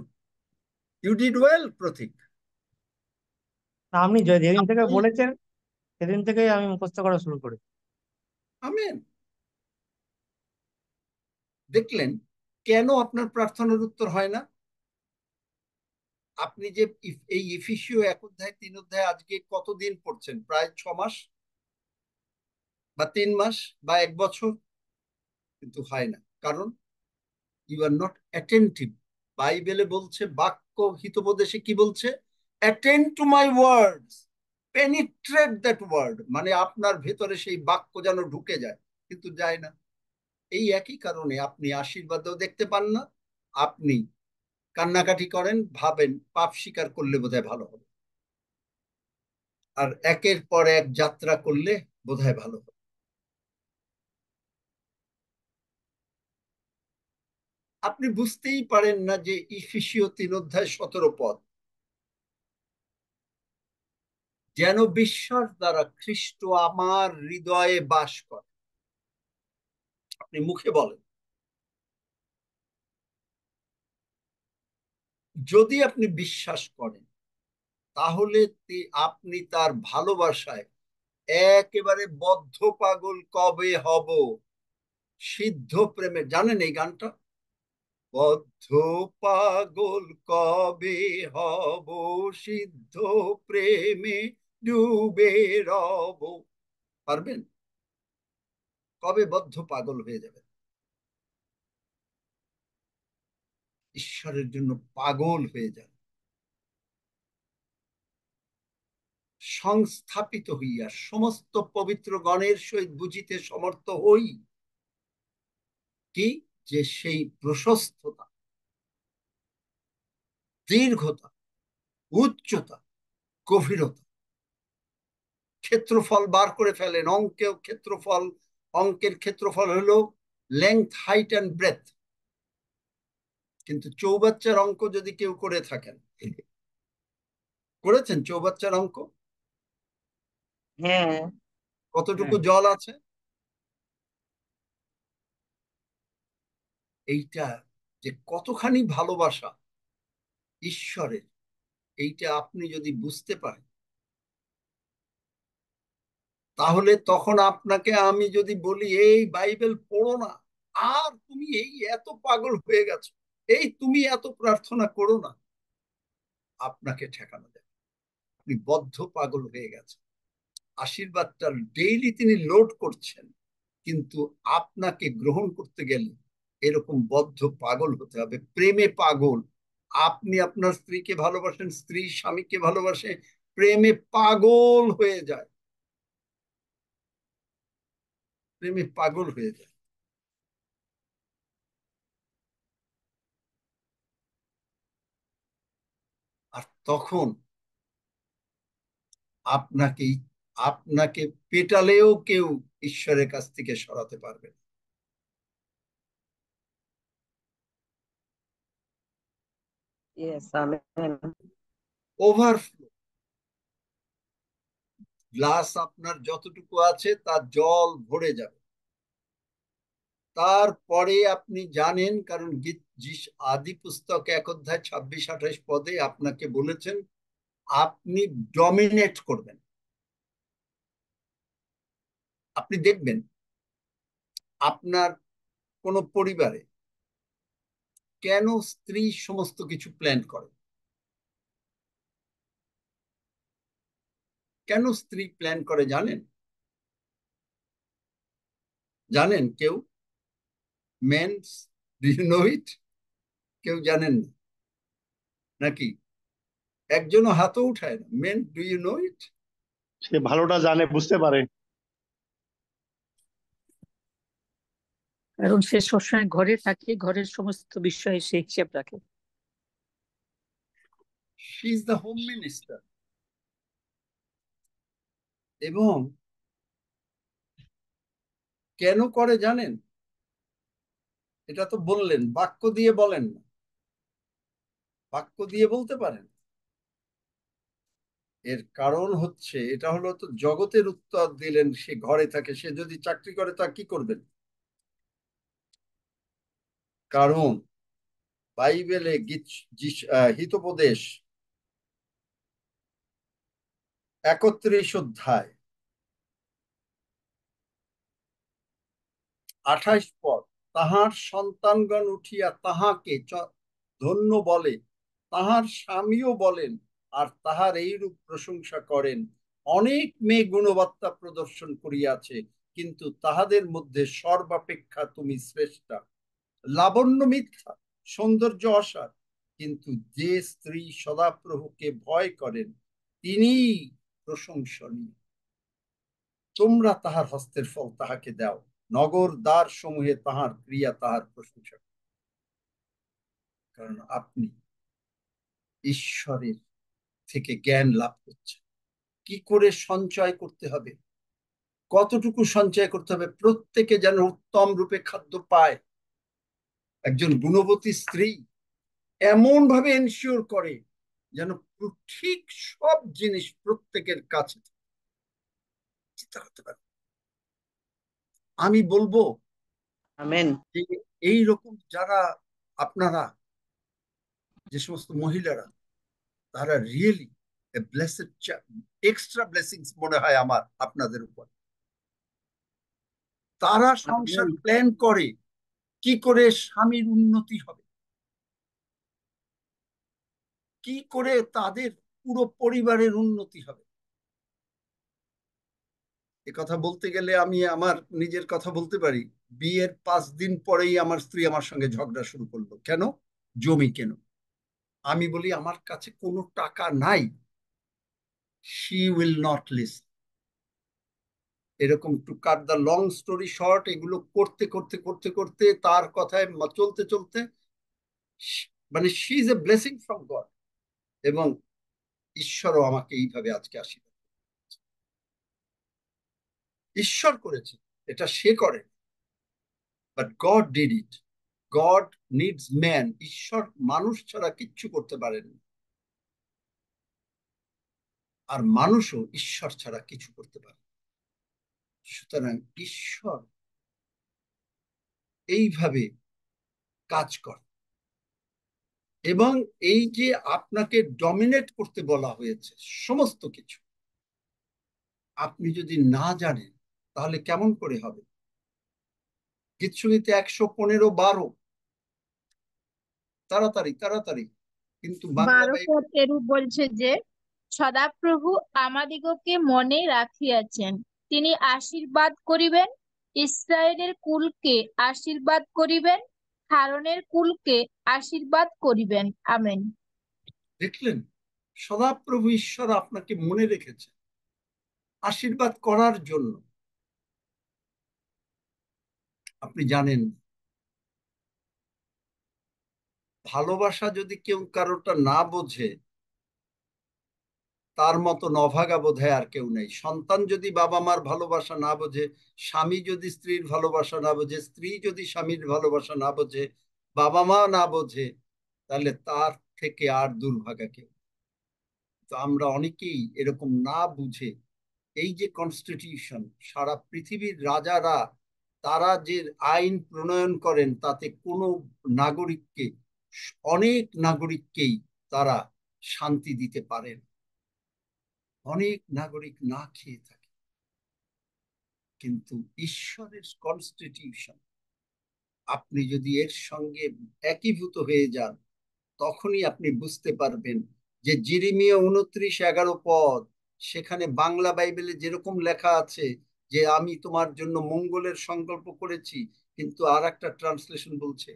ইউ ডিড ওয়েল প্রতীক। আপনি যেদিন থেকে বলেছেন সেদিন থেকেই আমি মুখস্থ করা শুরু করি। আমেন। দেখলেন কেন আপনার প্রার্থনার উত্তর হয় না? আপনি যে এই এফিসীয় 1 অধ্যায় 3 অধ্যায় আজকে কতদিন পড়ছেন? প্রায় 6 মাস বা 3 মাস বা 1 বছর, কিন্তু হয় না। কারণ ইউ আর নট অ্যাটেন্টিভ। বাইবেলে বলছে, বাক্য হিতোপদেশে কি বলছে? Attend to my words, penetrate that word, মানে আপনার ভেতরে সেই বাক্য যেন ঢুকে যায়, কিন্তু যায় না। এই একই কারণে আপনি আশীর্বাদও দেখতে পান না, আপনি কান্নাকাটি করেন, ভাবেন পাপ স্বীকার করলে বোধহয় ভালো হবে, আর একের পর এক যাত্রা করলে বোধহয় ভালো হবে। আপনি বুঝতেই পারেন না যে এফেসীয় 3:17 যেন বিশ্বাস দ্বারা খ্রিস্ট আমার হৃদয়ে বাস করে। আপনি মুখে বলেন, যদি আপনি বিশ্বাস করেন, তাহলে আপনি তার ভালোবাসায় একেবারে বদ্ধ পাগল কবে হব, সিদ্ধ প্রেমে, জানেন এই গানটা? বদ্ধ পাগল কবে হব, সিদ্ধ প্রেমে ডুবে রব। পারবেন? কবে বদ্ধ পাগল হয়ে যাবেন? ঈশ্বরের জন্য পাগল হয়ে যান। সংস্থাপিত হইয়া সমস্ত পবিত্র গণের সহিত বুঝিতে সমর্থ হই কি, যে সেই প্রশস্ততা, দীর্ঘতা, উচ্চতা, গভীরতা, ক্ষেত্রফল বার করে ফেলেন। অঙ্কের ক্ষেত্রফল হলো লেংথ, হাইট অ্যান্ড ব্রেথ। কিন্তু চৌবাচ্চার অঙ্ক যদি কেউ করে থাকেন, করেছেন চৌবাচ্চার অঙ্ক? হ্যাঁ, কতটুকু জল আছে? এইটা যে কতখানি ভালোবাসা ঈশ্বরের, এইটা আপনি যদি বুঝতে পারেন, তাহলে তখন আপনাকে আমি যদি বলি এই বাইবেল পড়ো না, আর তুমি এই এত পাগল হয়ে গেছো, এই তুমি এত প্রার্থনা করো না, আপনাকে ঠেকানো যাবে। আপনি বদ্ধ পাগল হয়ে গেছেন। আশীর্বাদটা ডেইলি তিনি লোড করছেন, কিন্তু আপনাকে গ্রহণ করতে গেলে এরকম বদ্ধ পাগল হতে হবে, প্রেমে পাগল। আপনি আপনার স্ত্রীকে ভালোবাসেন, স্ত্রী স্বামীকে ভালোবাসে, প্রেমে পাগল হয়ে যায়, প্রেমে পাগল হয়ে যায়। আর তখন আপনাকে আপনাকে পেটালেও কেউ ঈশ্বরের কাছ থেকে সরাতে পারবে না। yes, amen. ওভারফ্লো, গ্লাস আপনার যতটুকু আছে তার জল ভরে যাবে। তারপরে আপনি জানেন, কারণ আদি পুস্তক 1 অধ্যায় 26-28 পদে আপনাকে বলেছেন আপনি ডমিনেট করবেন। আপনি দেখবেন আপনার কোন পরিবারে কেন স্ত্রী সমস্ত কিছু প্ল্যান করে, কেন স্ত্রী প্ল্যান করে জানেন? জানেন কেউ? মেন্স, ডু ইউ নো ইট? কেউ জানেন না নাকি? একজনও হাতও উঠায় না। মেন, ডু ইউ নো ইট? সে ভালোটা জানে, বুঝতে পারে। কারণ সে সবসময় ঘরে থাকে, ঘরের সমস্ত বিষয়ে সে হিসেব রাখে। She is the home minister. এবং কেন করে জানেন? এটা তো বললেন, বাক্য দিয়ে বলেন না, বাক্য দিয়ে বলতে পারেন। এর কারণ হচ্ছে, এটা হলো তো জগতের উত্তর দিলেন, সে ঘরে থাকে, সে যদি চাকরি করে তা কি করবেন? কারণ বাইবেলে হিতোপদেশ 31 অধ্যায় 28 পদ, তাহার সন্তানগণ উঠিয়া তাহাকে ধন্য বলে, তাহার স্বামীও বলেন, আর তাহার এইরূপ প্রশংসা করেন। অনেক মেয়ে গুণবত্তা প্রদর্শন করিয়াছে, কিন্তু তাহাদের মধ্যে সর্বাপেক্ষা তুমি শ্রেষ্ঠা। লাবণ্য মিথ্যা, সৌন্দর্য অসার, কিন্তু যে স্ত্রী সদাপ্রভুকে ভয় করেন তিনি প্রশংসনীয়। তোমরা তাহার হস্তের ফল তাহাকে দাও, নগর দ্বার সমূহে তাহার ক্রিয়া তাহার প্রশংসা। কারণ আপনি ঈশ্বরের থেকে জ্ঞান লাভ করছেন। কি করে সঞ্চয় করতে হবে, কতটুকু সঞ্চয় করতে হবে, প্রত্যেকে যেন উত্তম রূপে খাদ্য পায়। একজন গুণবতী স্ত্রী এমন ভাবে এনশিওর করে যেন ঠিক সব জিনিস প্রত্যেকের কাছে। চিন্তা করতে পারে। আমি বলবো আমেন। যে এইরকম যারা আপনারা, যে সমস্ত মহিলারা, তারা রিয়েলি ব্লেসেড, এক্সট্রা ব্লেসিংস মনে হয় আমার আপনাদের উপর। তারা সংসার প্ল্যান করে কি করে স্বামীর উন্নতি হবে, কি করে তাদের পুরো পরিবারের উন্নতি হবে। এ কথা বলতে গেলে আমি আমার নিজের কথা বলতে পারি। বিয়ের 5 দিন পরেই আমার স্ত্রী আমার সঙ্গে ঝগড়া শুরু করলো। কেন? জমি কেন। আমি বলি আমার কাছে কোনো টাকা নাই, she will not listen. এরকম two cut the long story short, এগুলো করতে করতে করতে করতে তার কথায় চলতে চলতে মানে she is a blessing from god, এবং ঈশ্বরও আমাকে এইভাবে আজকে আশীর্বাদ। ঈশ্বর করেছে, এটা সে করে, but god did it. God needs man. ঈশ্বর মানুষ ছাড়া কিচ্ছু করতে পারেন না, আর মানুষও ঈশ্বর ছাড়া কিছু করতে পারে। সুতরাং ঈশ্বর এইভাবে কাজ করে, এবং এই যে আপনাকে ডমিনেট করতে বলা হয়েছে সমস্ত কিছু, আপনি যদি না জানেন তাহলে কেমন করে হবে? গীতসংগীতে 115:12, তাড়াতাড়ি তাড়াতাড়ি, কিন্তু বাংলা 12 এরূপ বলছে যে, সদাপ্রভু আমাদিগকে মনে রাখিয়াছেন, তিনি আশীর্বাদ করিবেন, ইসরায়েলের কুলকে আশীর্বাদ করিবেন, হারনের কুলকে আশীর্বাদ করিবেন। আমেন। দেখলেন, সদাপ্রভু ঈশ্বর আপনাকে মনে রেখেছে আশীর্বাদ করার জন্য। আপনি জানেন, ভালোবাসা যদি কেউ কারোটা না বোঝে, তার মতো নভাগা বোধহয় আর কেউ নেই। সন্তান যদি বাবা মার ভালোবাসা না বোঝে, স্বামী যদি স্ত্রীর ভালোবাসা না বোঝে, স্ত্রী যদি স্বামীর ভালোবাসা না বোঝে, বাবা মা না বোঝে, তাহলে তার থেকে আর দুর্ভাগা কেউ। তো আমরা অনেকেই এরকম না বুঝে, এই যে কনস্টিটিউশন, সারা পৃথিবীর রাজারা তারা যে আইন প্রণয়ন করেন, তাতে কোনো নাগরিককে, অনেক নাগরিককেই তারা শান্তি দিতে পারেন। অনেক নাগরিক না খেয়ে থাকে, কিন্তু ঈশ্বরের কনস্টিটিউশন, আপনি যদি এর সঙ্গে একীভূত হয়ে যান, তখনই আপনি বুঝতে পারবেন যে যেরেমিয়া 29:11 পদ, সেখানে বাংলা বাইবেলে যেরকম লেখা আছে যে আমি তোমার জন্য মঙ্গলের সংকল্প করেছি, কিন্তু আর একটা ট্রান্সলেশন বলছে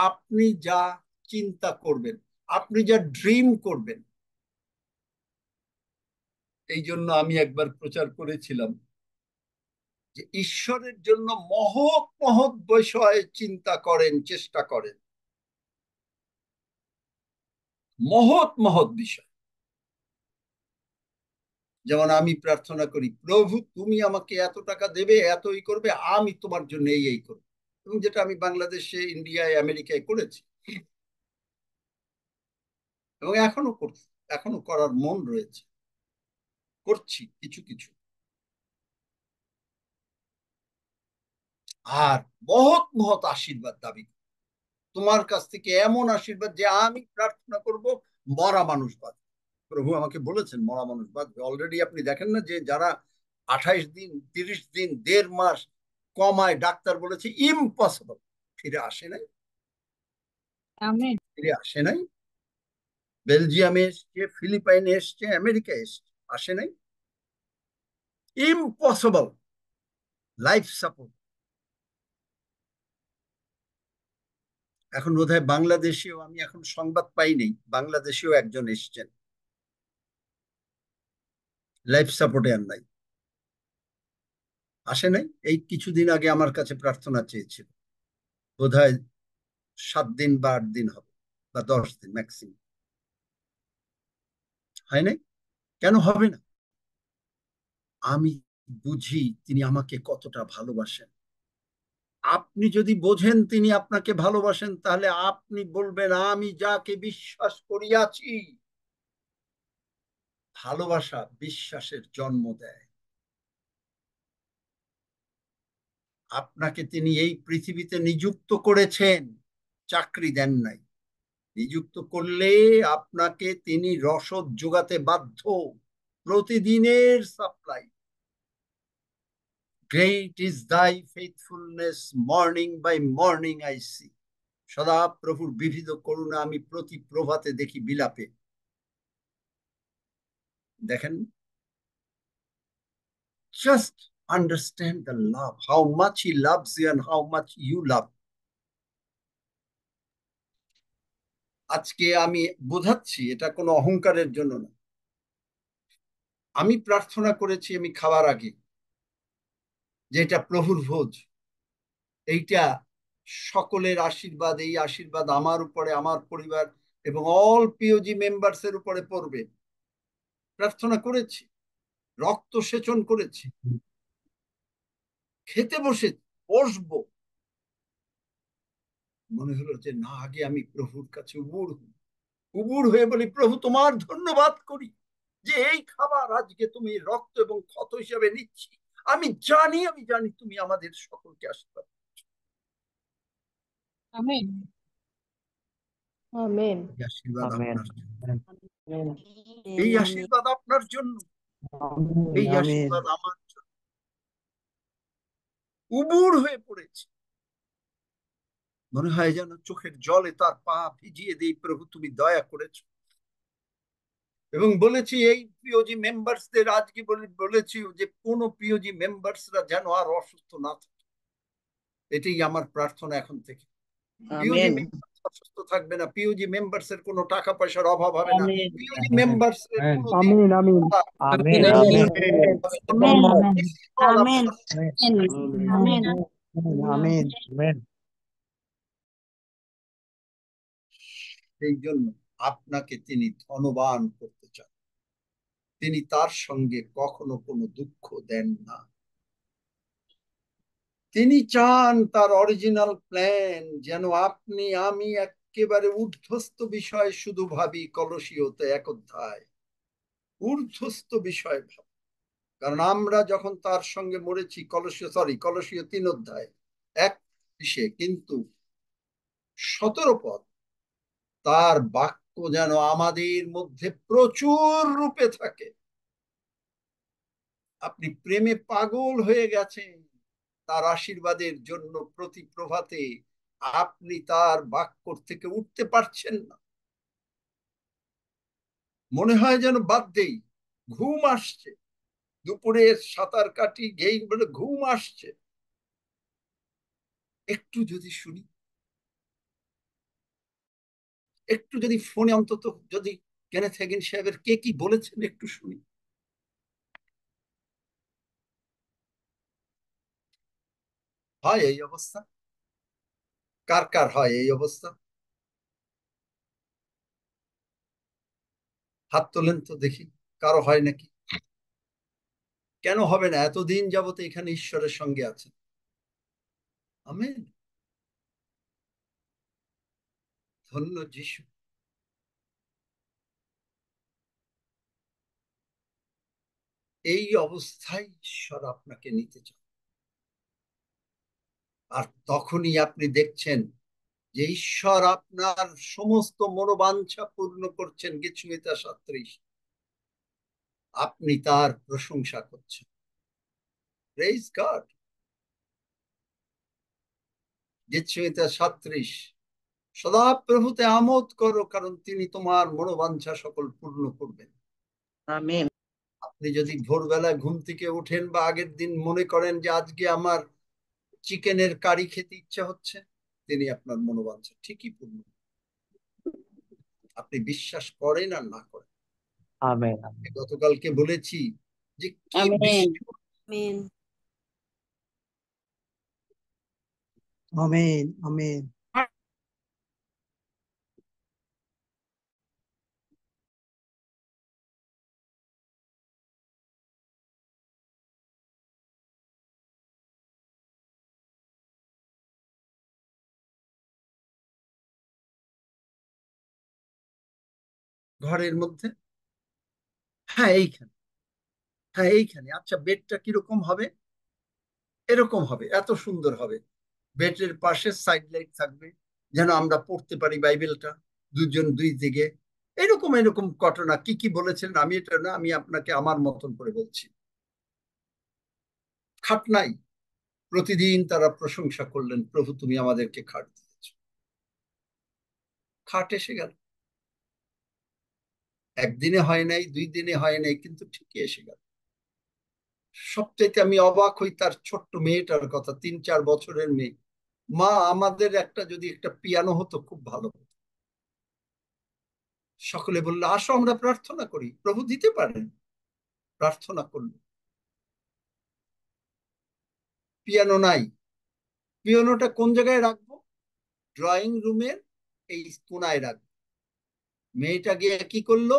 আপনি যা চিন্তা করবেন, আপনি যা ড্রিম করবেন। এই জন্য আমি একবার প্রচার করেছিলাম যে ঈশ্বরের জন্য মহৎ মহৎ বিষয় চিন্তা করেন, চেষ্টা করেন, মহৎ মহৎ বিষয়। যেমন আমি প্রার্থনা করি, প্রভু তুমি আমাকে এত টাকা দেবে, এতই করবে, আমি তোমার জন্য এই করব, এবং যেটা আমি বাংলাদেশে, ইন্ডিয়ায়, আমেরিকায় করেছি, এবং এখনো করছি, এখনো করার মন রয়েছে, করছি কিছু কিছু। আর মহৎ মহৎ আশীর্বাদ দাবি, তোমার কাছ থেকে এমন আশীর্বাদ যে আমি প্রার্থনা করব মরা মানুষ বাঁচবে। প্রভু আমাকে বলেছেন মরা মানুষ বাঁচবে। অলরেডি আপনি দেখেন না যে যারা 28 দিন, 30 দিন, 1.5 মাস কমায়, ডাক্তার বলেছে ইম্পসিবল, ফিরে আসে নাই, আমেন। ফিরে আসে নাই। বেলজিয়ামে এসছে, ফিলিপাইনে এসছে, আমেরিকা এসছে, আসে নাই, ইম্পসিবল, লাইফ সাপোর্ট। এখন বোধহয় বাংলাদেশেও, আমি এখন সংবাদ পাইনি, বাংলাদেশেও একজন এসছেন, লাইফ সাপোর্টে আর নাই, আসে নাই। এই কিছুদিন আগে আমার কাছে প্রার্থনা চেয়েছিল, বোধহয় 7 দিন বা 8 দিন হবে, বা 10 দিন ম্যাক্সিমাম, হয় নাই। কেন হবে না? আমি বুঝি তিনি আমাকে কতটা ভালোবাসেন। আপনি যদি বোঝেন তিনি আপনাকে ভালোবাসেন, তাহলে আপনি বলবেন আমি যাকে বিশ্বাস করিয়াছি। ভালোবাসা বিশ্বাসের জন্ম দেয়। আপনাকে তিনি এই পৃথিবীতে নিযুক্ত করেছেন, চাকরি দেন নাই। নিযুক্ত করলে আপনাকে তিনি রসদ যোগাতে বাধ্য, প্রতিদিনের supply. Great is thy faithfulness, morning by morning I see. সদা প্রভুর বিবিধ করুণা আমি প্রতি প্রভাতে দেখি বিলাপে। দেখেন, just understand the love, how much he loves you and how much you love. আজকে আমি বোঝাচ্ছি, এটা কোনো অহংকারের জন্য না, আমি প্রার্থনা করেছি আমি খাওয়ার আগে, যে এটা প্রভুর ভোজ, এইটা সকলের আশীর্বাদ, এই আশীর্বাদ আমার উপরে, আমার পরিবার এবং অল পিওজি মেম্বার্স এর উপরে পড়বে। প্রার্থনা করেছি, রক্ত সেচন করেছি, খেতে বসবো, মনে হলো যে না, আগে আমি প্রভুর কাছে উবুর হয়ে বলি, প্রভু তোমার ধন্যবাদ করি যে এই খাবার আজকে তুমি রক্ত এবং ক্ষত হিসেবে নিচ্ছি। আমি জানি তুমি আমাদের সকলকে আশীর্বাদ। আমেন। আমেন। এই আশীর্বাদ আমেন। আপনার জন্য, আমেন। এই আশীর্বাদ আপনার জন্য, এই আমেন। আশীর্বাদ আমার জন্য। উবুর হয়ে পড়েছে, মনে হয় যেন চোখের জলে তার পা ভিজিয়ে দেই, প্রভু তুমি দয়া করেছো। এবং বলেছি এই পিওজি মেম্বার্সদের আজকে বলেছি যে কোন পিওজি মেম্বার্সরা যেন আর অসুস্থ না থাকে। এটাই আমার প্রার্থনা এখন থেকে। পিওজি আমেন। মেম্বার্স অসুস্থ থাকবে না, পিওজি মেম্বার্স এর কোনো টাকা পয়সার অভাব হবে না, আমেন। পিওজি মেম্বার্স এর কোনো দিন আমিন আমিন amen. Amen. Amen. Amen. Amen. আমিন আমেন। সেই জন্য আপনাকে তিনি ধনবান করতে চান। তিনি তার সঙ্গে কখনো কোনো দুঃখ দেন না। তিনি চান তার অরিজিনাল প্ল্যান যেন আপনি আমি একেবারে ঊর্ধ্বস্থ বিষয় শুধু ভাবি। কলসীয়তে 1 অধ্যায় ঊর্ধ্বস্থ বিষয় ভাব, কারণ আমরা যখন তার সঙ্গে মরেছি, কলসীয় 3 অধ্যায় 1 কিন্তু 17 পদ, তার বাক্য যেন আমাদের মধ্যে প্রচুর রূপে থাকে। আপনি প্রেমে পাগল হয়ে গেছেন তার আশীর্বাদের জন্য। প্রতি প্রভাতে আপনি তার বাক্য থেকে উঠতে পারছেন না, মনে হয় যেন বাদ দেই, ঘুম আসছে, দুপুরে সাঁতার কাটি গেই বলে ঘুম আসছে, একটু যদি শুনি, একটু যদি ফোনে অন্তত যদি কেনেথ হ্যাগিন সাহেবের কে কি বলেছেন একটু শুনি। হয় এই অবস্থা? কার কার হয় এই অবস্থা? হাত তোলেন তো দেখি, কারো হয় নাকি? কেন হবে না? এতদিন যাবত এখানে ঈশ্বরের সঙ্গে আছেন। আমেন। ধন্য যিশু। এই অবস্থায় ঈশ্বর আপনাকে নিতে চান, আর তখনই আপনি দেখছেন যে ঈশ্বর আপনার সমস্ত মনোবাঞ্ছা পূর্ণ করছেন। গীতসংহিতা 37, আপনি তার প্রশংসা করছেন। Praise god. গীতসংহিতা 37, সদা প্রভুতে আমোদ করো, কারণ তিনি তোমার মনোবাঞ্ছা সকল পূর্ণ করবেন। আমেন। আপনি যদি ভোরবেলায় ঘুম থেকে ওঠেন বা আগের দিন মনে করেন যে আজকে আমার চিকেনের কারি খেতে ইচ্ছা হচ্ছে, তিনি আপনার মনোবাঞ্ছা ঠিকই পূর্ণ। আপনি বিশ্বাস করেন আর না করেন। আমেন। গতকালকে বলেছি যে কি আমেন। আমেন। আমিন আমিন ঘরের মধ্যে, হ্যাঁ এইখানে, হ্যাঁ এইখানে। আচ্ছা, বেডটা কিরকম হবে? এরকম হবে, এত সুন্দর হবে। বেডের পাশে সাইড লাইট থাকবে যেন আমরা পড়তে পারি বাইবেলটা, দুজন দুই দিকে। এরকম এরকম ঘটনা কি কি বলেছেন আমি এটা না, আমি আপনাকে আমার মতন করে বলছি। খাট নাই, প্রতিদিন তারা প্রশংসা করলেন, প্রভু তুমি আমাদেরকে খাট দিয়েছ। খাট এসে গেল, একদিনে হয় নাই, 2 দিনে হয় নাই, কিন্তু ঠিকই এসে গেল। সবচাইতে আমি অবাক হই তার ছোট্ট মেয়েটার কথা, 3-4 বছরের মেয়ে। মা, আমাদের যদি একটা পিয়ানো হতো খুব ভালো হতো। সকলে বললো আসো আমরা প্রার্থনা করি, প্রভু দিতে পারেন। প্রার্থনা করলো, পিয়ানো নাই। পিয়ানোটা কোন জায়গায় রাখবো? ড্রয়িং রুমের এই কোনায় রাখবো। মেয়েটা গিয়ে কি করলো?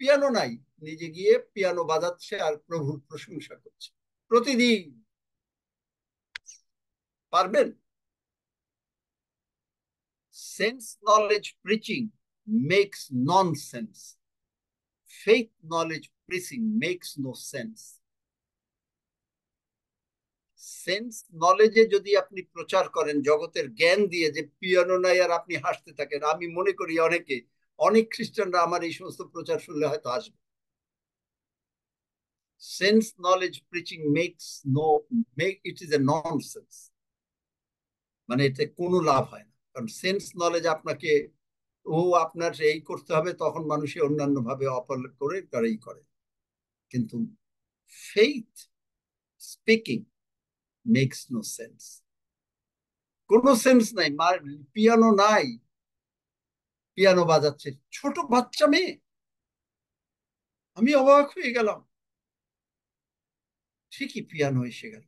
পিয়ানো নাই, নিজে গিয়ে পিয়ানো বাজাচ্ছে আর প্রভুর প্রশংসা করছে প্রতিদিন। পারবেন? Sense knowledge preaching makes nonsense, faith knowledge preaching makes no sense. Sense নলেজে যদি আপনি প্রচার করেন জগতের জ্ঞান দিয়ে যে পিয়ানো নাই আর আপনি হাসতে থাকেন, আমি মনে করি অনেক খ্রিস্টানরা আমার এই সমস্ত প্রচার শুনলে হয়তো আসবে। Sense knowledge preaching it is a nonsense, মানে এতে কোনো লাভ হয় না। কারণ সেন্স নলেজ আপনাকে আপনার এই করতে হবে, তখন মানুষে অন্যান্য ভাবে অপারেট করে তারাই করে। কিন্তু faith speaking makes no sense, কোনো সেন্স নাই। পিয়ানো নাই, পিয়ানো বাজাচ্ছে ছোট বাচ্চা মেয়ে। আমি অবাক হয়ে গেলাম, ঠিকই পিয়ানো এসে গেল,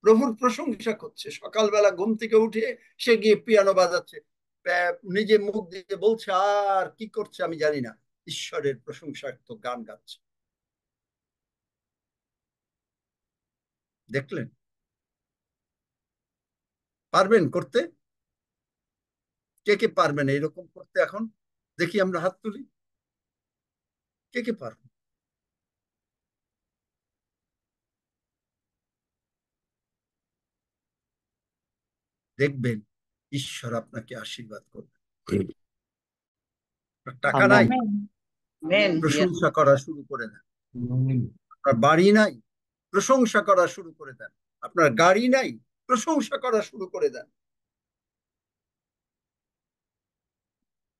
প্রভুর প্রশংসা করছে। সকালবেলা ঘুম থেকে উঠে সে গিয়ে পিয়ানো বাজাচ্ছে, নিজে মুখ দিয়ে বলছে, আর কি করছে আমি জানি না, ঈশ্বরের প্রশংসার্থ গান গাচ্ছে। দেখলেন? পারবেন করতে? কে কে পারবেন এইরকম করতে? এখন দেখি আমরা হাত তুলি, কে কে পারবেন? দেখবেন ঈশ্বর আপনাকে আশীর্বাদ করবে। টাকা নাই, আমেন। Amen. Yes. প্রশংসা করা শুরু করে দেন। আপনার বাড়ি নাই, প্রশংসা করা শুরু করে দেন। আপনার গাড়ি নাই, প্রশংসা করা শুরু করে দেন।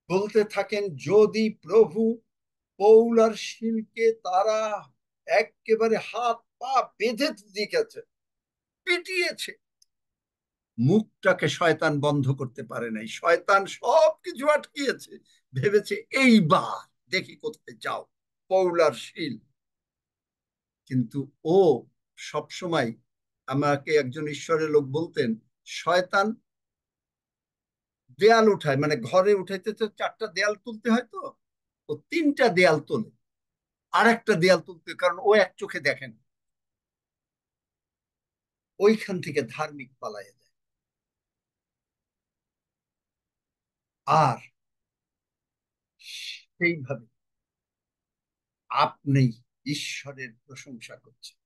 বলতে থাকেন, যদি প্রভু পৌল আর শিলকে তারা একেবারে হাত পা বেঁধে দিয়েছে, পিটিয়েছে, মুখটাকে শয়তান বন্ধ করতে পারে নাই। শয়তান সবকিছু আটকিয়েছে, ভেবেছে এইবার দেখি কোথায় যাও পৌল আর শিল। কিন্তু ও সবসময়, আমাকে একজন ঈশ্বরের লোক বলতেন, শয়তান দেয়াল উঠায়, মানে ঘরে উঠাইতে তো 4টা দেয়াল তুলতে হয়, তো ও 3টা দেয়াল তোলে, আর একটা দেয়াল তুলতে, কারণ ও এক চোখে দেখেন। ওইখান থেকে ধার্মিক পালায় যায়। আর সেইভাবে আপনি ঈশ্বরের প্রশংসা করছেন।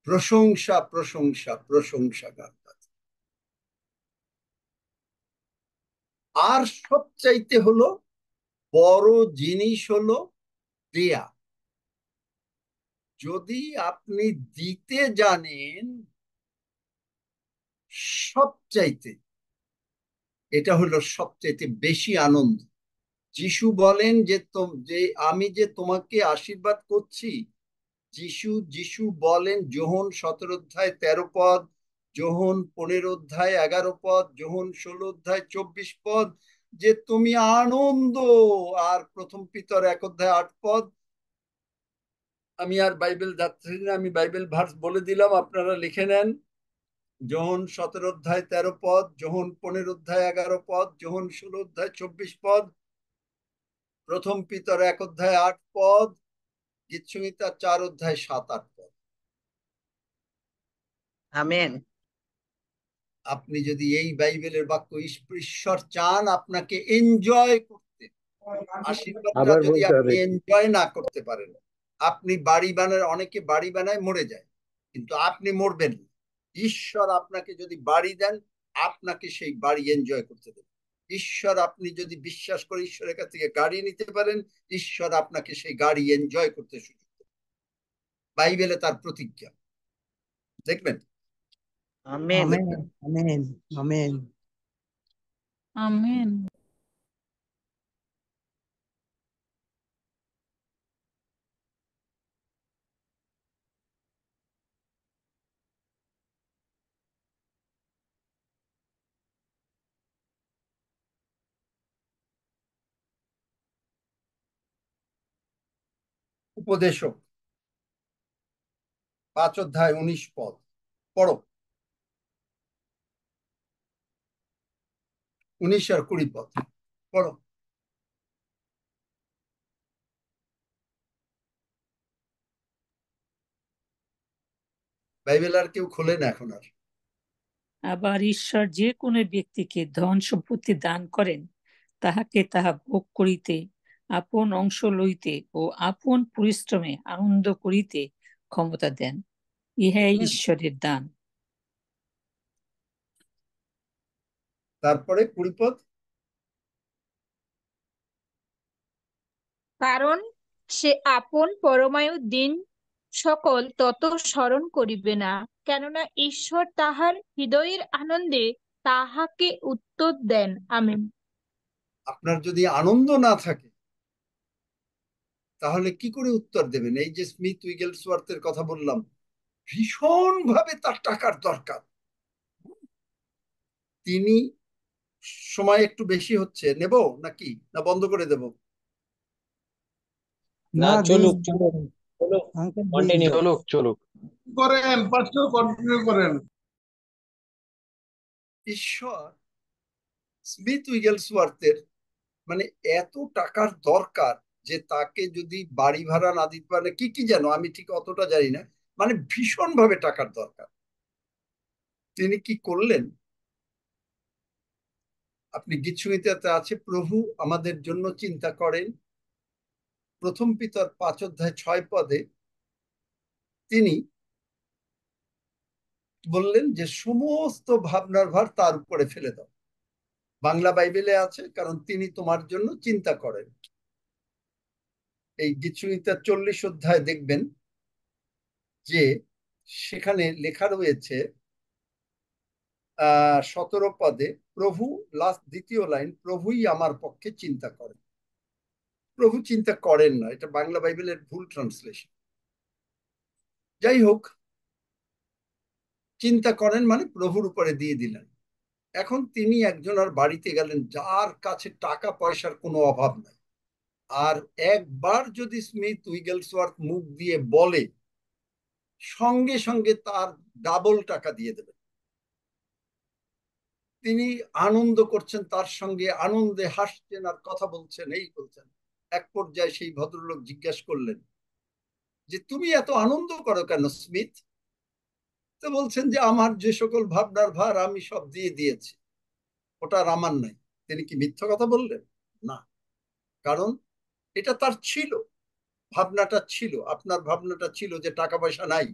প্রশংসা প্রশংসা প্রশংসা গান। আর সবচাইতে হলো বড় জিনিস হলো দেয়া। যদি আপনি দিতে জানেন, সবচাইতে এটা হলো সবচাইতে বেশি আনন্দ। যিশু বলেন যে আমি যে তোমাকে আশীর্বাদ করছি, যিশু বলেন যোহন 17 অধ্যায় 13 পদ, যোহন 15 অধ্যায় 11 পদ, যোহন 16 অধ্যায় 24 পদ, যে তুমি আনন্দ। আর 1 পিতর 1 অধ্যায় 8 পদ। আমি আর বাইবেল যাচ্ছি না, আমি বাইবেল ভার্স বলে দিলাম, আপনারা লিখে নেন। যোহন 17 অধ্যায় 13 পদ, যোহন 15 অধ্যায় 11 পদ, যোহন 16 অধ্যায় 24 পদ, 1 পিতর 1 অধ্যায় 8 পদ, গীতসংহিতা 4 অধ্যায় 7-8 পদ। Amen. আপনি যদি এই বাইবেলের বাক্য ঈশ্বর চান আপনাকে এনজয় করতে, আশীর্বাদটা আবার যদি বলতে আপনি হবে। এনজয় না করতে পারেন, আপনি বাড়ি বানায়, অনেকে বাড়ি বানায় মরে যায়, কিন্তু আপনি মরবেন না। ঈশ্বর আপনাকে যদি বাড়ি দেন, আপনাকে সেই বাড়ি এনজয় করতে দেবেন। ঈশ্বর, আপনি যদি বিশ্বাস করে ঈশ্বরের কাছ থেকে গাড়ি নিতে পারেন, ঈশ্বর আপনাকে সেই গাড়ি এনজয় করতে সুযোগ দেবেন। বাইবেলে তার প্রতিজ্ঞা, দেখবেন। Amen. Amen amen amen. Amen. উপদেশক 5 অধ্যায় 19 পদ পড়ো। 19 আর 20 পদ পড়ো। বাইবেল আর কেউ খোলে না এখন আর। আবার ঈশ্বর যে কোনো ব্যক্তিকে ধন সম্পত্তি দান করেন, তাহাকে তাহা ভোগ করিতে, আপন অংশ লইতে ও আপন পরিশ্রমে আনন্দ করিতে ক্ষমতা দেন। ইহাই ঈশ্বরের দান। তারপরে 20 পদ। কারণ সে আপন পরমায়ু দিন সকল তত স্মরণ করিবে না, কেননা ঈশ্বর তাহার হৃদয়ের আনন্দে তাহাকে উত্তর দেন। আমেন। আপনার যদি আনন্দ না থাকে তাহলে কি করে উত্তর দেবেন? এই যে স্মিথ উইগেলসওয়ার্থের কথা বললাম, ভীষণ ভাবে তার টাকার দরকার। তিনি সময় একটু বেশি হচ্ছে, নেব নাকি না বন্ধ করে দেব? না, চলুক চলুক চলুক, কন্টিনিউ চলুক চলুক করেন, পাস্টর কন্টিনিউ করেন। ঈশ্বর স্মিথ উইগেলসওয়ার্থের মানে এত টাকার দরকার যে তাকে যদি বাড়ি ভাড়া না দিতে পারে, কি কি যেন আমি ঠিক অতটা জানি না, মানে ভীষণ ভাবে টাকার দরকার। তিনি কি করলেন? আপনি গীতসংহিতাতে আছে, প্রভু আমাদের জন্য চিন্তা করেন। প্রথম পিতর 5 অধ্যায় 6 পদে তিনি বললেন যে সমস্ত ভাবনার ভার তার উপরে ফেলে দাও। বাংলা বাইবেলে আছে, কারণ তিনি তোমার জন্য চিন্তা করেন। এই গীতসংহিতার 40 অধ্যায় দেখবেন যে সেখানে লেখা রয়েছে 17 পদে, প্রভু, লাস্ট দ্বিতীয় লাইন, প্রভুই আমার পক্ষে চিন্তা করেন। প্রভু চিন্তা করেন না, এটা বাংলা বাইবেলের ভুল ট্রান্সলেশন। যাই হোক, চিন্তা করেন মানে প্রভুর উপরে দিয়ে দিলেন। এখন তিনি একজনের বাড়িতে গেলেন যার কাছে টাকা পয়সার কোনো অভাব নাই, আর একবার যদি স্মিথ উইগেলসওয়ার্থ মুখ দিয়ে বলে, সঙ্গে সঙ্গে তার ডাবল টাকা দিয়ে দেবেন। তিনি আনন্দ করছেন, তার সঙ্গে আনন্দে হাসছেন আর কথা বলছেন, এই বলছেন। এক পর্যায়ে সেই ভদ্রলোক জিজ্ঞাসা করলেন যে তুমি এত আনন্দ করো কেন স্মিথ? তো বলছেন যে আমার যে সকল ভাবনার ভার আমি সব দিয়ে দিয়েছি, ওটা আর আমার নাই। তিনি কি মিথ্যা কথা বললেন? না, কারণ এটা তার ছিল, ভাবনাটা ছিল, আপনার ভাবনাটা ছিল যে টাকা পয়সা নাই,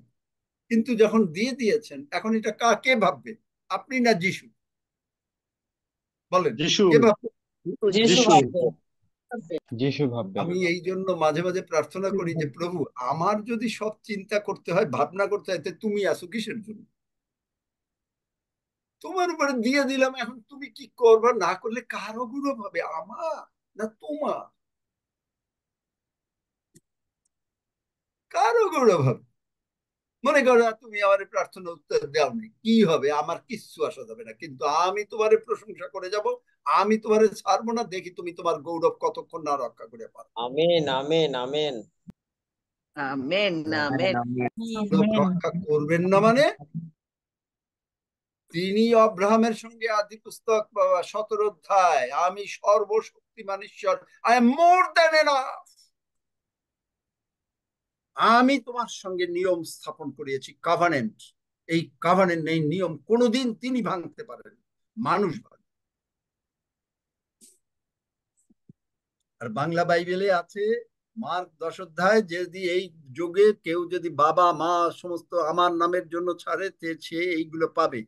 কিন্তু যখন দিয়ে দিয়েছেন এখন এটা কে ভাববে, আপনি না যিশু? বলেন যিশু কে ভাববে? যিশু ভাববে। আমি এই জন্য মাঝে মাঝে প্রার্থনা করি যে প্রভু, আমার যদি সব চিন্তা করতে হয়, ভাবনা করতে হয়, তুমি আসো কিসের জন্য? তোমার উপরে দিয়ে দিলাম, এখন তুমি কি করবা, না করলে কার গৌরব হবে, আমার না তোমার? কারো গৌরব হবে? মনে করো তুমি আমার প্রার্থনা উত্তর দাওনি, কি হবে? আমার কিচ্ছু আসা যাবে না, কিন্তু আমি তোমারে প্রশংসা করে যাব, আমি তোমারে ছাড়বো না, দেখি তুমি তোমার গৌরব কতক্ষণ না রক্ষা করে পারো। Amen amen amen amen amen গৌরব রক্ষা করবেন না মানে? তিনি অব্রাহামের সঙ্গে আদি পুস্তক 17 অধ্যায়, আমি সর্বশক্তিমান ঈশ্বর, I am more than enough, আমি তোমার সঙ্গে নিয়ম স্থাপন করিয়েছি, কভানেন্ট। এই কভানেন্ট, এই নিয়ম কোনোদিন তিনি ভাঙতে পারেন, মানুষ ভাঙে। আর বাংলা বাইবেলে আছে মার্ক 10 অধ্যায়, যদি এই যুগে কেউ যদি বাবা মা সমস্ত আমার নামের জন্য ছাড়ে, সে এইগুলো পাবে।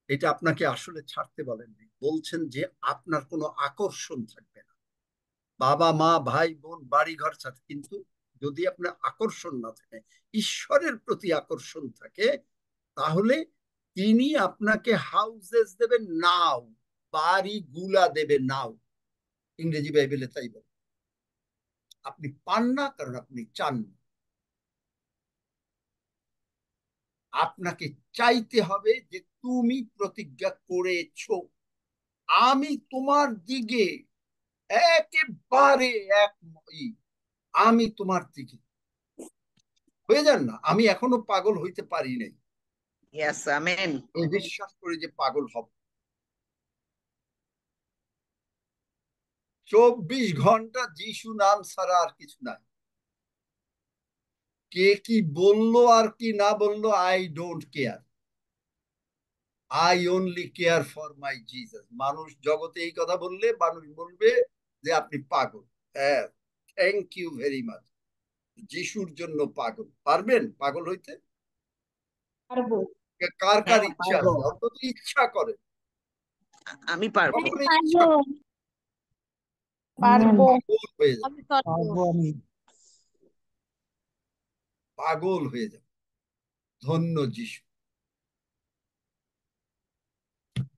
এটা আপনাকে আসলে ছাড়তে বলেননি, বলছেন যে আপনার কোনো আকর্ষণ থাকবে না, বাবা মা ভাই বোন বাড়ি ঘর ছাড়তে, কিন্তু যদি আপনার আকর্ষণ না থাকে, ঈশ্বরের প্রতি আকর্ষণ থাকে, তাহলে তিনি আপনাকে হাউসেস দেবেন, নাও, বাড়ি গুলা দেবে, নাও। ইংরেজি বাইবেলে তাই বলে। আপনি পান না কারণ আপনি চান না, আপনাকে চাইতে হবে যে তুমি প্রতিজ্ঞা করেছো আমি তোমার দিকে একেবারে আমি তোমার দিকে। হয়ে যান না, আমি এখনো পাগল হইতে পারি নাই, Yes, amen. এই বিশ্বাস করি যে পাগল হব। 24 ঘন্টা যিশু নাম ছাড়া আর কিছু নাই। কে কি বললো আর কি না বললো, I don't care, I only care for my Jesus. মানুষ জগতে এই কথা বললে মানুষ বলবে যে আপনি পাগল। হ্যাঁ, থ্যাংক ইউ ভেরি মাচ। যিশুর জন্য পাগল। পারবেন পাগল হইতে? পারবো। কার কার হ্যাঁ, ইচ্ছা পারবো। আছে? অন্তত ইচ্ছা করে। আমি পারবো। যখন ইচ্ছা পারবো। পাগল হয়ে যাবে, আমি পারবো। পারবো আমি। পাগল হয়ে যাবে। ধন্য যিশু,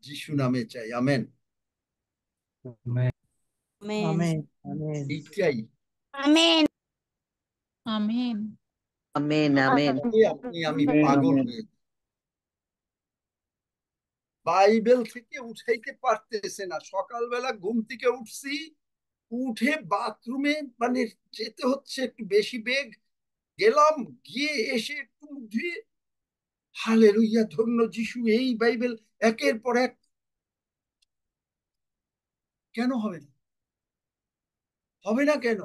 যিশু নামে চাই। আমেন। আমেন আমেন এইটাই আমেন। আমেন। Amen, amen. আমি পাগল হয়ে যাই। বাইবেল থেকে উঠাইতে পারতেছে না। সকালবেলা ঘুম থেকে উঠছি, উঠে বাথরুমে মানে যেতে হচ্ছে একটু বেশি বেগ, গেলাম, গিয়ে এসে একটু মুখ ধুয়ে হালেলুইয়া ধন্য যিশু, এই বাইবেল একের পর এক। কেন হবে না? হবে না কেন?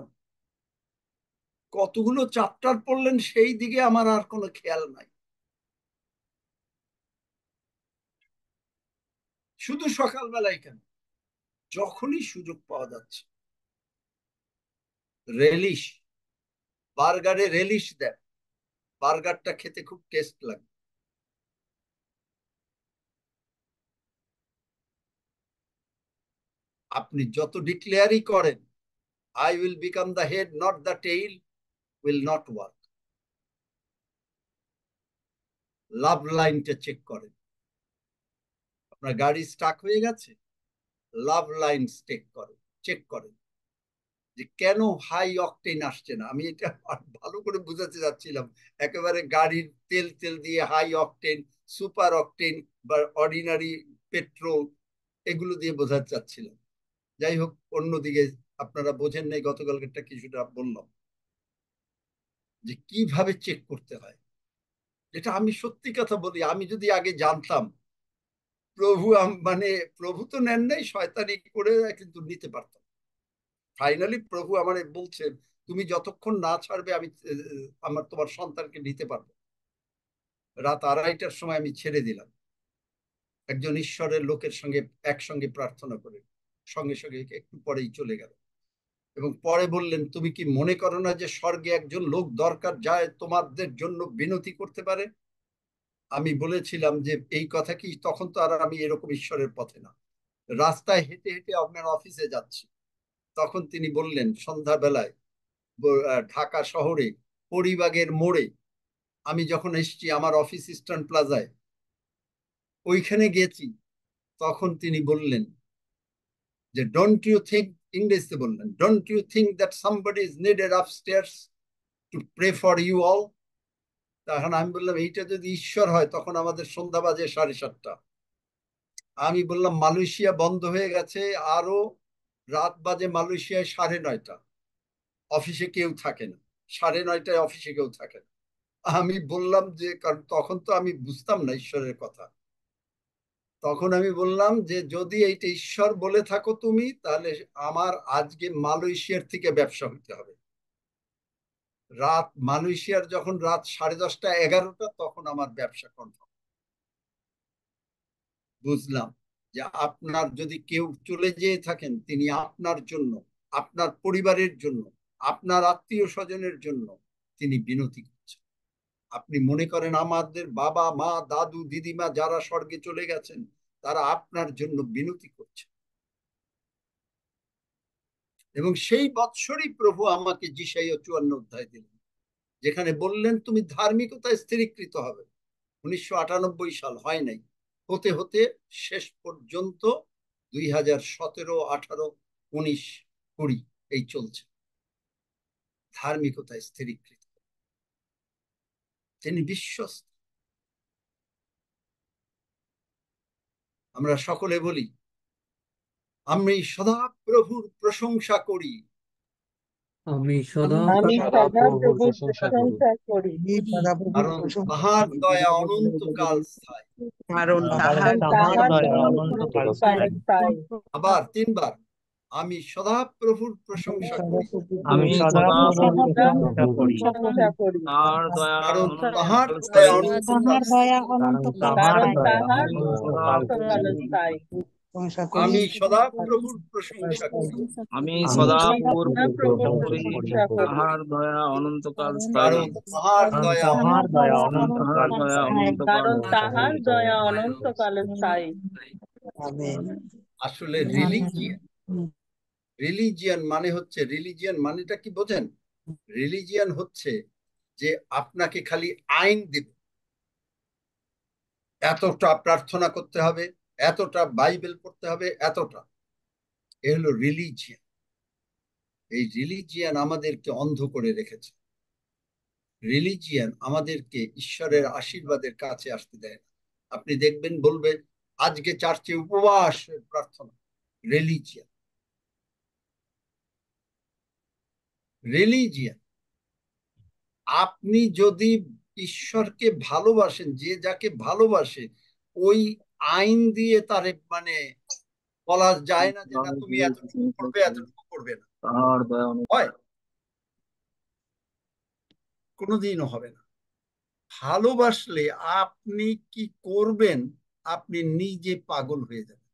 কতগুলো চ্যাপ্টার পড়লেন সেই দিকে আমার আর কোনো খেয়াল নাই। শুধু সকালবেলায় কেন, যখনই সুযোগ পাওয়া যাচ্ছে। রেলিশ, বার্গারে রেলিশ দেন, বার্গারটা খেতে খুব টেস্ট লাগে। আপনি যত ডিক্লেয়ারই করেন I will become the head not the tail, will not work. Love লাইনটা চেক করেন। আপনার গাড়ি স্টাক হয়ে গেছে, লাভ লাইন চেক করেন যে কেন হাই অকটেন আসছে না। আমি এটা ভালো করে বুঝাতে যাচ্ছিলাম। একেবারে গাড়ির তেল তেল দিয়ে হাই অকটেন, সুপার অকটেন বা অর্ডিনারি পেট্রোল এগুলো দিয়ে বোঝাতে চাচ্ছিলাম। যাই হোক, অন্যদিকে আপনারা বোঝেন নাই, গতকালকেরটা কিছুটা বললাম যে কিভাবে চেক করতে হয়। এটা আমি সত্যি কথা বলি, আমি যদি আগে জানতাম, প্রভু মানে প্রভু তো নেন নাই, শয়তানি করে কিন্তু নিতে পারতাম। ফাইনালি প্রভু আমার বলছেন তুমি যতক্ষণ না ছাড়বে আমি তোমার সন্তানকে নিতে পারবো। রাত 2:30টার সময় আমি ছেড়ে দিলাম, একজন ঈশ্বরের লোকের সঙ্গে একসঙ্গে প্রার্থনা করে, সঙ্গে সঙ্গে একটু পরেই চলে গেল। এবং পরে বললেন তুমি কি মনে করো না যে স্বর্গে একজন লোক দরকার যায় তোমাদের জন্য বিনতি করতে পারে? আমি বলেছিলাম যে এই কথা কি, তখন তো আর আমি এরকম ঈশ্বরের পথে না। রাস্তায় হেঁটে হেঁটে আপনার অফিসে যাচ্ছি, তখন তিনি বললেন সন্ধ্যাবেলায় ঢাকা শহরে পরিবাগের মোড়ে আমি যখন এসছি আমার অফিস ইস্টার্ন প্লাজায়, ওইখানে গেছি, তখন তিনি বললেন যে ডোন্ট ইউ থিঙ্ক, ইংরেজিতে বললেন, don't you think that somebody is needed upstairs to pray for you all. তখন আমি বললাম এইটা যদি ঈশ্বর হয় তখন আমাদের সন্ধ্যা বাজে 7:30। আমি বললাম মালয়েশিয়া বন্ধ হয়ে গেছে, আরো রাত বাজে মালয়েশিয়ায় 9:30, অফিসে কেউ থাকে না, 9:30টায় অফিসে কেউ থাকে না। আমি বললাম যে, কারণ তখন তো আমি বুঝতাম না ঈশ্বরের কথা, তখন আমি বললাম যে যদি এইটা ঈশ্বর বলে থাকো তুমি, তাহলে আমার আজকে মালয়েশিয়ার থেকে ব্যবসা হতে হবে। মালয়েশিয়ার যখন রাত 10:30 11টা, তখন আমার ব্যবসা কনফার্ম। বুঝলাম যে আপনার যদি কেউ চলে যেয়ে থাকেন, তিনি আপনার জন্য, আপনার পরিবারের জন্য, আপনার আত্মীয় স্বজনের জন্য তিনি বিনতি করছেন। আপনি মনে করেন আমাদের বাবা মা দাদু দিদিমা যারা স্বর্গে চলে গেছেন, তারা আপনার জন্য বিনতি করছেন। এবং সেই বৎসরই প্রভু আমাকে যিশাইয়া 54 দিলেন, যেখানে বললেন তুমি ধার্মিকতায় স্থিরীকৃত হবে। 1998 সাল হয় নাই, হতে হতে শেষ পর্যন্ত 2017, 18, 19, 20 এই চলছে। ধার্মিকতায় স্থিরীকৃত, তিনি বিশ্বস্ত। আমরা সকলে বলি আমি সদা প্রভুর প্রশংসা করি, আমি সদা আমি সদা সদা প্রভুর প্রভুর প্রশংসা করি, প্রশংসা করি, কারণ তাহার দয়া অনন্তকাল স্থায়ী। কারণ কারণ তাহার তাহার দয়া দয়া অনন্তকাল অনন্তকাল অনন্তকাল স্থায়ী। স্থায়ী। স্থায়ী। আবার 3 বার, আমি সদা প্রভুর প্রশংসা করি, আমি আমি সদা সদা প্রভুর সদা প্রশংসা প্রভুর করি, প্রশংসা করি, তার দয়া কারণ তাহার অনন্তকাল দয়া স্থায়ী। অনন্তকাল তাহার দয়া স্থায়ী। কারণ অনন্তকাল তাহার কারণ স্থায়ী। দয়া তাহার অনন্তকাল অনন্তকাল স্থায়ী। স্থায়ী। আমি সদা প্রভুর প্রশংসা করি, আমি আমি সদা আমি প্রভুর সদা প্রশংসা প্রভুর করি, প্রশংসা করি, তাহার দয়া অনন্তকাল স্থায়ী। কারণ তাহার কারণ দয়া তাহার দয়া কারণ তাহার অনন্তকাল দয়া স্থায়ী। অনন্তকাল কারণ তাহার স্থায়ী। দয়া অনন্তকাল স্থায়ী। আসলে রিলিজিয়ান মানে হচ্ছে, রিলিজিয়ান মানেটা কি বোঝেন? রিলিজিয়ান হচ্ছে যে আপনাকে খালি আইন দেবে, এতটা প্রার্থনা করতে হবে, এতটা বাইবেল পড়তে হবে, এতটা। এ হলো রিলিজিয়ান। এই রিলিজিয়ান আমাদেরকে অন্ধ করে রেখেছে। রিলিজিয়ান আমাদেরকে ঈশ্বরের আশীর্বাদের কাছে আসতে দেয় না। আপনি দেখবেন বলবে আজকে চার্চে উপবাস প্রার্থনা। Religion, religion. আপনি যদি ঈশ্বরকে ভালোবাসেন, যে যাকে ভালোবাসে, ওই আইন দিয়ে তারে মানে বলা যায় না যে না তুমি এতটুকু করবে, এতটুকু করবে না। তাহার দয়া হয়? কোনোদিনও হবে না। ভালোবাসলে আপনি কি করবেন, আপনি নিজে পাগল হয়ে যাবেন।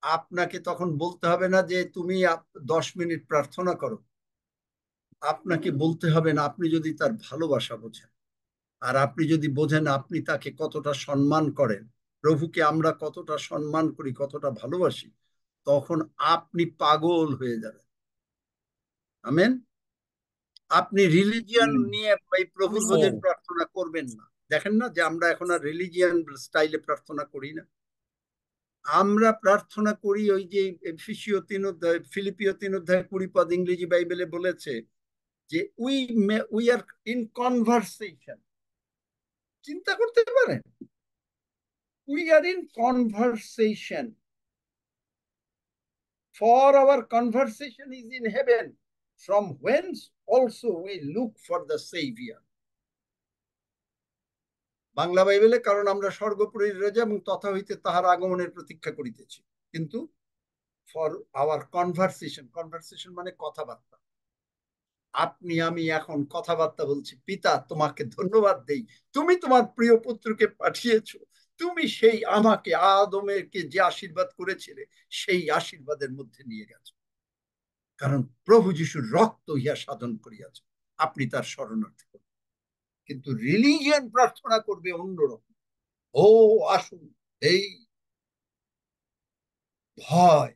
আপনাকে তখন বলতে হবে না যে তুমি 10 মিনিট প্রার্থনা করো। আপনাকে বলতে হবে না, আপনি যদি তার ভালোবাসা বোঝেন, আর আপনি যদি বোঝেন আপনি তাকে কতটা সম্মান করেন, প্রভুকে আমরা কতটা সম্মান করি, কতটা ভালোবাসি, তখন আপনি পাগল হয়ে যাবেন। আমেন। আপনি রিলিজিয়ান নিয়ে এই প্রভুর ভোজের প্রার্থনা করবেন না। দেখেন না যে আমরা এখন আর রিলিজিয়ান স্টাইলে প্রার্থনা করি না। আমরা প্রার্থনা করি ওই যে এফেসীয় 3 অধ্যায়, ফিলিপিও 3 অধ্যায় 20 পদ ইংরেজি বাইবেলে বলেছে যে উই আর ইন কনভারসেশন। চিন্তা করতে পারেন, we are in conversation, for our conversation is in heaven, from whence also we look for the Savior. Bangla বাইবেলে, কারণ আমরা স্বর্গপুরীর রাজা এবং তথা হইতে তাহার আগমনের প্রতীক্ষা করিতেছি। কিন্তু ফর আওয়ার কনভারসেশন, কনভারসেশন মানে কথাবার্তা। আপনি আমি এখন কথাবার্তা বলছি, পিতা তোমাকে ধন্যবাদ দেই, তুমি তোমার প্রিয় পুত্রকে পাঠিয়েছো, তুমি সেই আমাকে আদমেরকে যে আশীর্বাদ করেছিলে সেই আশীর্বাদের মধ্যে নিয়ে গেছো, কারণ প্রভু যিশুর রক্ত ইহা সাধন করিয়াছে। আপনি তার শরণার্থী করবেন। কিন্তু রিলিজিয়ান প্রার্থনা করবে অন্যরকম। ও আসুন, এই ভয়,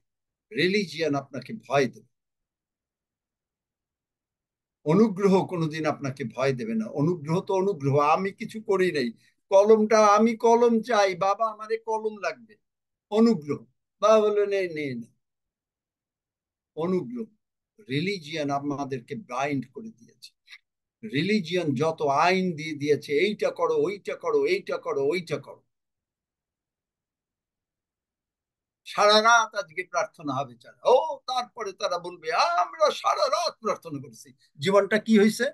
রিলিজিয়ান আপনাকে ভয় দেবে। অনুগ্রহ কোনোদিন আপনাকে ভয় দেবে না। অনুগ্রহ তো অনুগ্রহ, আমি কিছু করি নাই, কলমটা আমি কলম চাই, বাবা আমারে কলম লাগবে, অনুগ্রহ। বাবা বলে নেই নেই না, অনুগ্রহ। রিলিজিয়ান আমাদেরকে ব্লাইন্ড করে দিয়েছে। রিলিজিয়ান যত আইন দিয়ে দিয়েছে, এইটা করো, ওইটা করো, এইটা করো, ওইটা করো। সারা রাত আজকে প্রার্থনা হবে যারা, ও তারপরে তারা বলবে আমরা সারা রাত প্রার্থনা করছি। জীবনটা কি হয়েছে?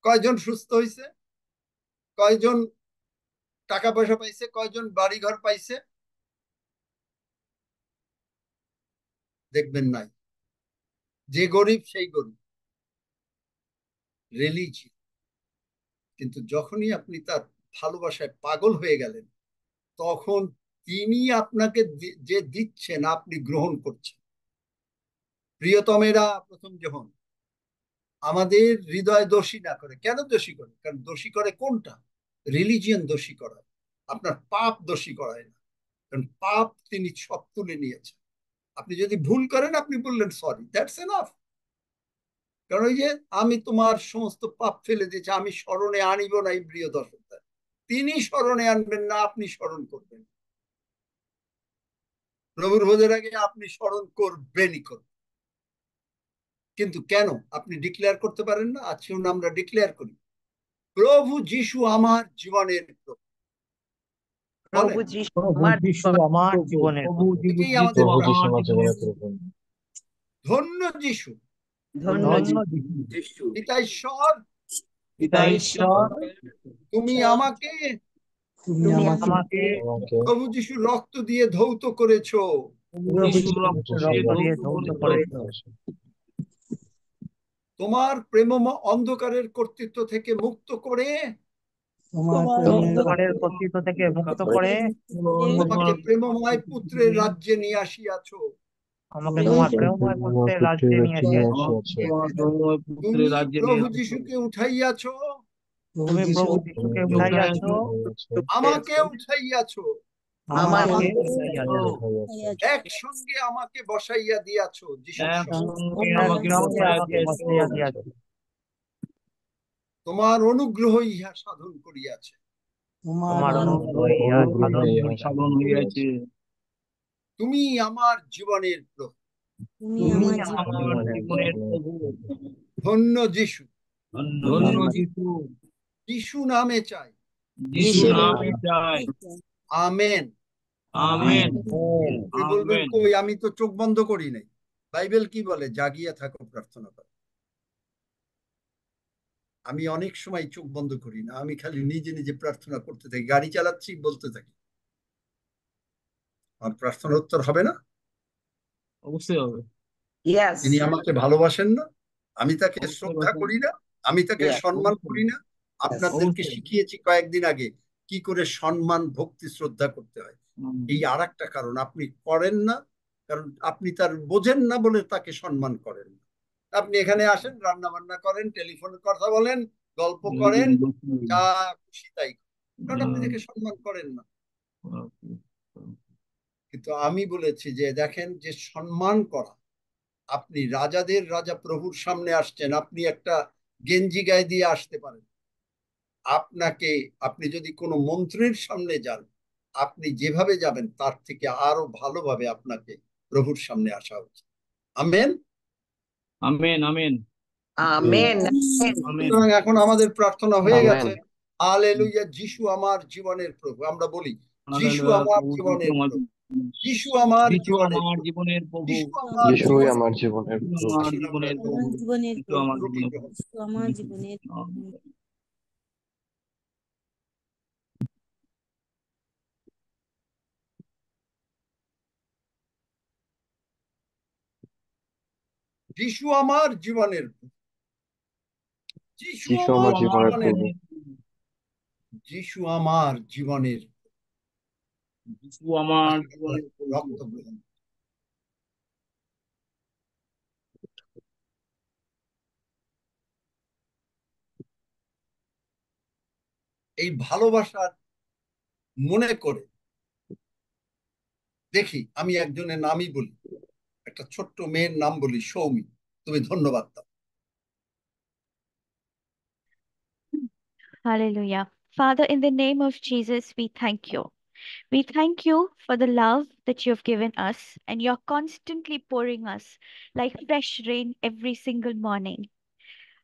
কয়জন সুস্থ হয়েছে? কয়জন টাকা পয়সা পাইছে? কয়জন বাড়ি ঘর পাইছে? দেখবেন নাই। যে গরিব সেই গরিব। রিলিজিয়ান। কিন্তু যখনই আপনি তার ভালোবাসায় পাগল হয়ে গেলেন, তখন তিনি আপনাকে যে দিচ্ছেন আপনি গ্রহণ করছেন। প্রিয়তমেরা, প্রথম যখন আমাদের হৃদয় দোষী না করে। কেন দোষী করে? কারণ দোষী করে কোনটা? রিলিজিয়ান দোষী করায়, আপনার পাপ দোষী করায় না। কারণ পাপ তিনি সব তুলে নিয়েছেন। আপনি যদি ভুল করেন, আপনি বললেন সরি, দ্যাটস এনাফ। কারণ ওই যে আমি তোমার সমস্ত পাপ ফেলে দিয়েছি, আমি স্মরণে আনিব না। এই প্রিয় দর্শক, তিনি স্মরণে আনবেন না, আপনি স্মরণ করবেন। প্রভুর ভোজের আগে আপনি স্মরণ করবেনই করবেন। কিন্তু কেন আপনি ডিক্লেয়ার করতে পারেন না? আজকে আমরা ডিক্লেয়ার করি, প্রভু যিশু আমার জীবনের প্রভু। প্রভু যিশু প্রভু আমার যিশু আমার জীবনের প্রভু। এটাই আমাদের প্রভু যিশু প্রার্থনা। আমার জীবনের প্রভু। ধন্য যিশু ধন্য ধন্য যিশু। পিতা ঈশ্বর, পিতা ঈশ্বর, তুমি আমাকে তুমি আমাকে প্রভু যিশুর রক্ত দিয়ে ধৌত করেছো। যিশুর রক্ত দিয়ে ধৌত করেছো। তোমার প্রেমময় অন্ধকারের কর্তৃত্ব থেকে মুক্ত করে অন্ধকারের কর্তৃত্ব থেকে মুক্ত করে আমাকে প্রেমময় পুত্রের রাজ্যে নিয়ে আসিয়াছো। আমাকে তোমার প্রেমময় পুত্রের রাজ্যে নিয়ে এসেছো। তুমি প্রভু যিশুকে উঠাইয়াছো, তুমি প্রভু যিশুকে উঠাইয়াছো, আমাকে উঠাইয়াছো, আমাকে উঠাইয়াছো। একসঙ্গে আমাকে বসাইয়া দিয়াছো যিশুর সঙ্গে। একসঙ্গে আমাকে বসাইয়া দিয়াছো। তোমার অনুগ্রহ ইহা সাধন করিয়াছে। তোমার অনুগ্রহ ইহা সাধন করিয়াছে। তুমি আমার জীবনের প্রভু। তুমি আমার জীবনের প্রভু। ধন্য যিশু, ধন্য যিশু, যিশু নামে চাই। যিশু নামে চাই। আমেন। আমেন। আপনি বলবেন কই, আমি তো চোখ বন্ধ করি নাই। বাইবেল কি বলে? জাগিয়া থাকো, প্রার্থনা করো। আমি অনেক সময় চোখ বন্ধ করি না, আমি খালি নিজে নিজে প্রার্থনা করতে থাকি, গাড়ি চালাচ্ছি বলতে থাকি। আমার প্রার্থনার উত্তর হবে না? অবশ্যই হবে। তিনি আমাকে ভালোবাসেন না? আমি তাকে শ্রদ্ধা করি না? আমি তাকে সম্মান করি না? আপনাদেরকে শিখিয়েছি কয়েকদিন আগে কি করে সম্মান, ভক্তি, শ্রদ্ধা করতে হয়। এই আর একটা কারণ, আপনি করেন না, কারণ আপনি তার বোঝেন না বলে তাকে সম্মান করেন না। আপনি এখানে আসেন, রান্না বান্না করেন, টেলিফোনে কথা বলেন, গল্প করেন, যা খুশি তাই, কারণ আপনি তাকে সম্মান করেন না। কিন্তু আমি বলেছি যে দেখেন, যে সম্মান করা, আপনি রাজাদের রাজা প্রভুর সামনে আসছেন, আপনি একটা গেঞ্জি গায়ে দিয়ে আসতে পারেন। আপনাকে, আপনি যদি কোনো মন্ত্রীর সামনে যান, আপনি যেভাবে যাবেন তার থেকে আরো ভালোভাবে আপনাকে প্রভুর সামনে আসা উচিত। Amen, amen, amen, amen. সুতরাং এখন আমাদের প্রার্থনা হয়ে গেছে। হালেলুয়া, যিশু আমার জীবনের প্রভু। আমরা বলি, যিশু আমার জীবনের প্রভু, যিশু আমার জীবনের প্রভু, যিশুই আমার জীবনের প্রভু। আমার জীবনের প্রভু, যিশু আমার জীবনের প্রভু। আমার জীবনের যিশু আমার জীবনের প্রভু, যিশু যিশু আমার আমার জীবনের জীবনের প্রভু। যিশু আমার জীবনের যিশু আমার জীবনের রক্ত গ্রহণ। এই ভালোবাসার মনে করে দেখি, আমি একজনের নামই বলি, একটা ছোট্ট মেয়ের নাম বলি, সৌমি। তুমি ধন্যবাদ দাও। Hallelujah. Father, in the name of Jesus, we thank you. We thank you for the love that you have given us, and you're constantly pouring us like fresh rain every single morning.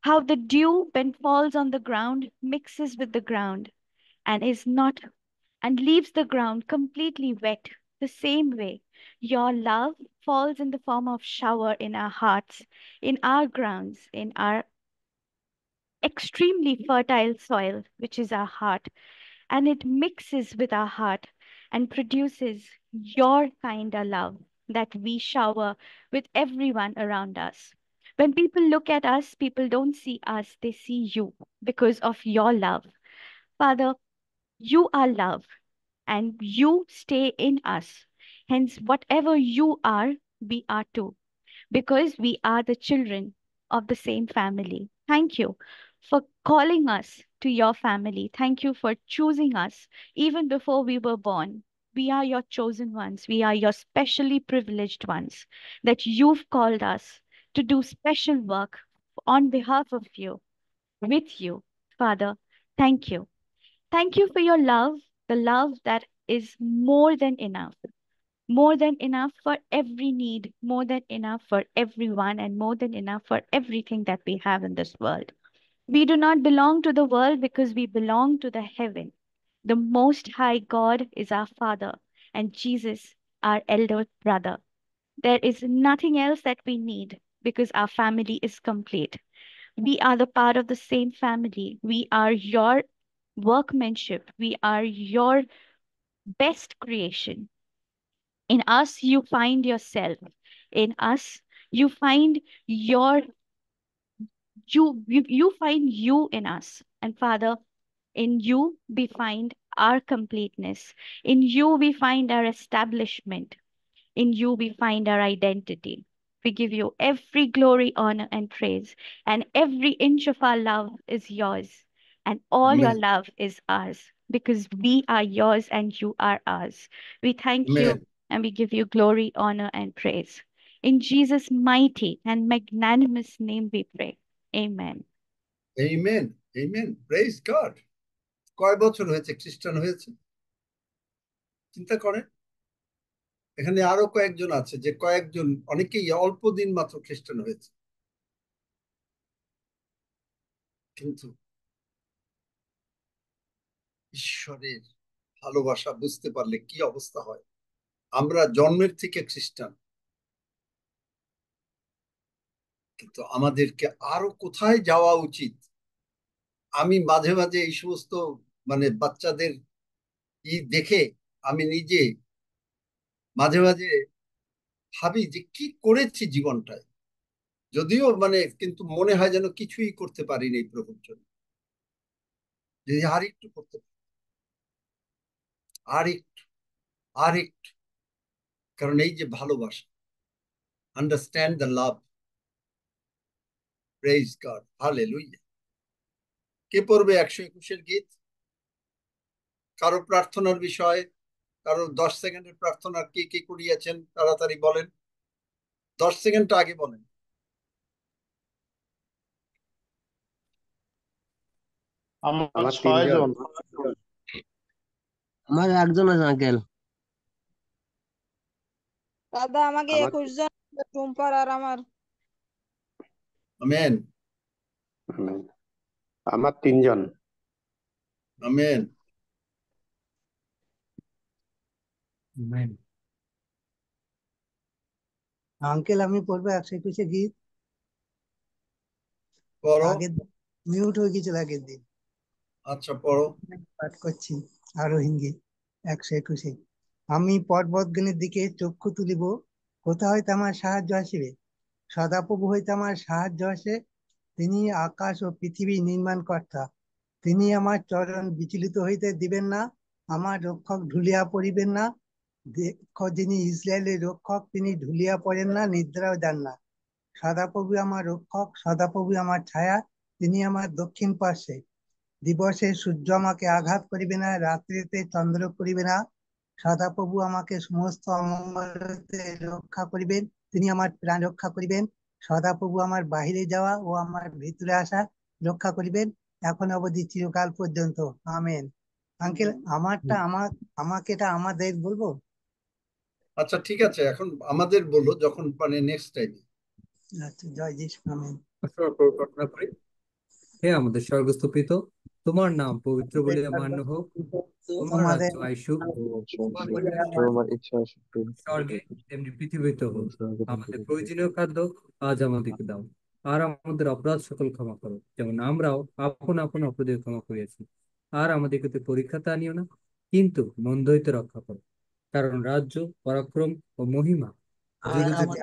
How the dew, when falls on the ground, mixes with the ground and is not and leaves the ground completely wet. The same way, your love falls in the form of shower in our hearts, in our grounds, in our extremely fertile soil, which is our heart, and it mixes with our heart and produces your kind of love that we shower with everyone around us. When people look at us, people don't see us, they see you because of your love. Father, you are love and you stay in us. Hence, whatever you are, we are too, because we are the children of the same family. Thank you for calling us to your family. Thank you for choosing us even before we were born. We are your chosen ones. We are your specially privileged ones that you've called us to do special work on behalf of you, with you. Father, thank you. Thank you for your love, the love that is more than enough for every need, more than enough for everyone, and more than enough for everything that we have in this world. We do not belong to the world because we belong to the heaven. The Most High God is our Father, and Jesus, our elder brother. There is nothing else that we need. because our family is complete. We are the part of the same family. We are your workmanship. We are your best creation. In us, you find yourself. In us, you find your you find you in us. And Father, in you we find our completeness. In you we find our establishment. In you we find our identity. We give you every glory, honor, and praise. And every inch of our love is yours. And all your Amen. love is ours because we are yours and you are ours. We thank you Amen. and we give you glory, honor, and praise. In Jesus' mighty and magnanimous name we pray. Amen. Amen. Amen. Praise God. কয় বছর হয়েছে খ্রিস্টান হয়েছে চিন্তা করেন এখানে আরো কয়েকজন আছে যে কয়েকজন অনেকেই অল্প দিন মাত্র খ্রিস্টান হয়েছে কিন্তু ঈশ্বরের ভালোবাসা বুঝতে পারলে কি অবস্থা হয় আমরা জন্মের থেকে খ্রিস্টান কিন্তু আমাদেরকে আরো কোথায় যাওয়া উচিত আমি মাঝে মাঝে এই সমস্ত মানে বাচ্চাদের দেখে আমি নিজে মাঝে মাঝে ভাবি যে কি করেছি জীবনটায় যদিও মানে কিন্তু মনে হয় যেন কিছুই করতে পারিনি এই প্রভুর জন্য যদি আর একটু করতে পারি আর একটু আর একটু কারণ এই যে ভালোবাসা understand the love praise God hallelujah কে পড়বে 121 গীত কারো প্রার্থনার বিষয় কারো 10 সেকেন্ডের প্রার্থনা কে কে করিয়েছেন তাড়াতাড়ি বলেন 10 সেকেন্ড আগে বলেন আমার 6 জন আমার একজন আছে আঙ্কেল দাদা আমাকে 21 জন টুম্পার আর আমার আমেন আমার 3 জন আমেন আমেন আঙ্কেল আমি পড়বো 121 গীত পড়ো আগের মিউট হয়ে গেছিল আগের দিন আচ্ছা পড়ো পাঠ করছি আরোহীন গীত 121 আমি পর্বতগণের দিকে চক্ষু তুলিব কোথা হইতে আমার সাহায্য আসিবে সদাপ্রভু হইতে আমার সাহায্য আসে তিনি আকাশ ও পৃথিবী নির্মাণ কর্তা তিনি আমার চরণ বিচলিত হইতে দিবেন না আমার রক্ষক ঢুলিয়া পড়িবেন না দেখো যিনি ইসরায়েলের রক্ষক তিনি ঢুলিয়া পড়েন না নিদ্রাও দেন না সদাপ্রভু আমার রক্ষক সদাপ্রভু আমার ছায়া তিনি আমার দক্ষিণ পার্শ্বে দিবসে সূর্য আমাকে আঘাত করিবে না রাত্রিতে চন্দ্র করিবে না সদাপ্রভু আমাকে সমস্ত অমঙ্গল হইতে রক্ষা করিবেন তিনি আমার প্রাণ রক্ষা করিবেন সদাপ্রভু আমার বাহিরে যাওয়া ও আমার ভিতরে আসা রক্ষা করিবেন এখন অবধি চিরকাল পর্যন্ত আমেন আঙ্কেল আমাকে এটা আমাদের বলবো আচ্ছা ঠিক আছে এখন আমাদের বলো যখন মানে নেক্সট টাইমে আচ্ছা জয় যিশু আমেন প্রার্থনা করি হে আমাদের স্বর্গস্থ তোমার নাম পবিত্র বলে মান্য হোক তোমার রাজ্য আইসুক তোমার ইচ্ছা স্বর্গে তেমনি পৃথিবীতে হোক আমাদের প্রয়োজনীয় খাদ্য আজ আমাদেরকে দাও আর আমাদের অপরাধ সকল ক্ষমা করো যেমন আমরাও আপন আপন অপরাধের ক্ষমা করিয়াছি আর আমাদেরকে পরীক্ষাতে আনিও না কিন্তু মন্দ হইতে রক্ষা করো কারণ রাজ্য পরাক্রম ও মহিমা যুগে যুগে